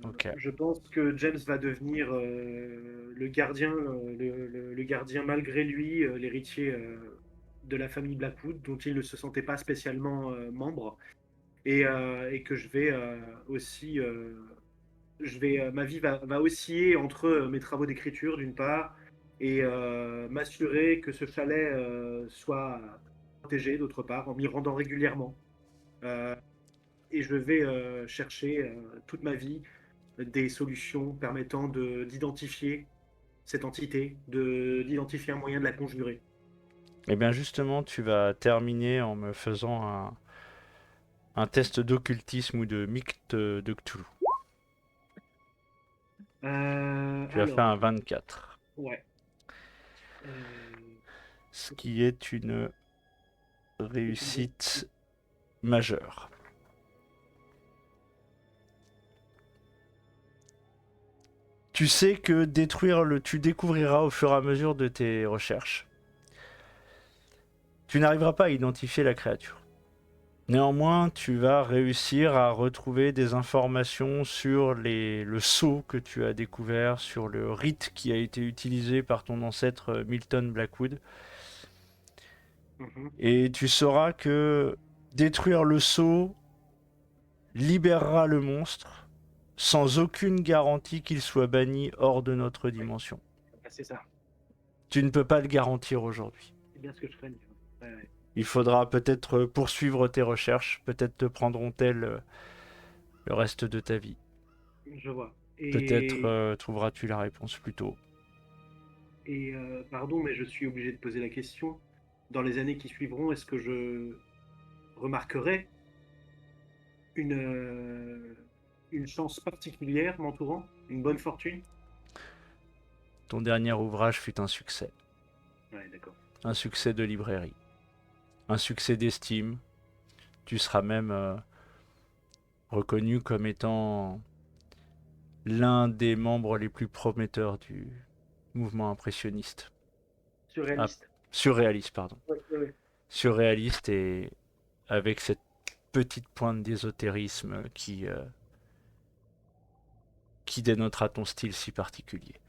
Ok. je pense que James va devenir le gardien, le gardien malgré lui, l'héritier de la famille Blackwood, dont il ne se sentait pas spécialement membre, et que je vais aussi, ma vie va osciller entre mes travaux d'écriture d'une part, et m'assurer que ce chalet soit protégé d'autre part, en m'y rendant régulièrement. Euh, et je vais chercher toute ma vie des solutions permettant d'identifier cette entité, d'identifier un moyen de la conjurer. Eh bien, justement, tu vas terminer en me faisant un test d'occultisme ou de mythe de Cthulhu. Tu as fait un Alors, 24, ouais. Euh, ce qui est une réussite majeure. Tu sais que tu découvriras au fur et à mesure de tes recherches. Tu n'arriveras pas à identifier la créature. Néanmoins, tu vas réussir à retrouver des informations sur le sceau que tu as découvert, sur le rite qui a été utilisé par ton ancêtre Milton Blackwood. mhm. Et tu sauras que détruire le sceau libérera le monstre sans aucune garantie qu'il soit banni hors de notre Ouais, dimension. c'est ça. Tu ne peux pas le garantir aujourd'hui. C'est bien ce que je craignais. Ouais, ouais. Il faudra peut-être poursuivre tes recherches, peut-être te prendront-elles le reste de ta vie. Je vois. Peut-être trouveras-tu la réponse plus tôt. Pardon, mais je suis obligé de poser la question. Dans les années qui suivront, est-ce que je remarquerai une, euh, une chance particulière m'entourant? Une bonne fortune? Ton dernier ouvrage fut un succès. Ouais, d'accord. Un succès de librairie. Un succès d'estime. Tu seras même reconnu comme étant l'un des membres les plus prometteurs du mouvement impressionniste. Ah, Surréaliste. surréaliste, pardon. Ouais, ouais, ouais. Surréaliste et avec cette petite pointe d'ésotérisme qui dénotera ton style si particulier.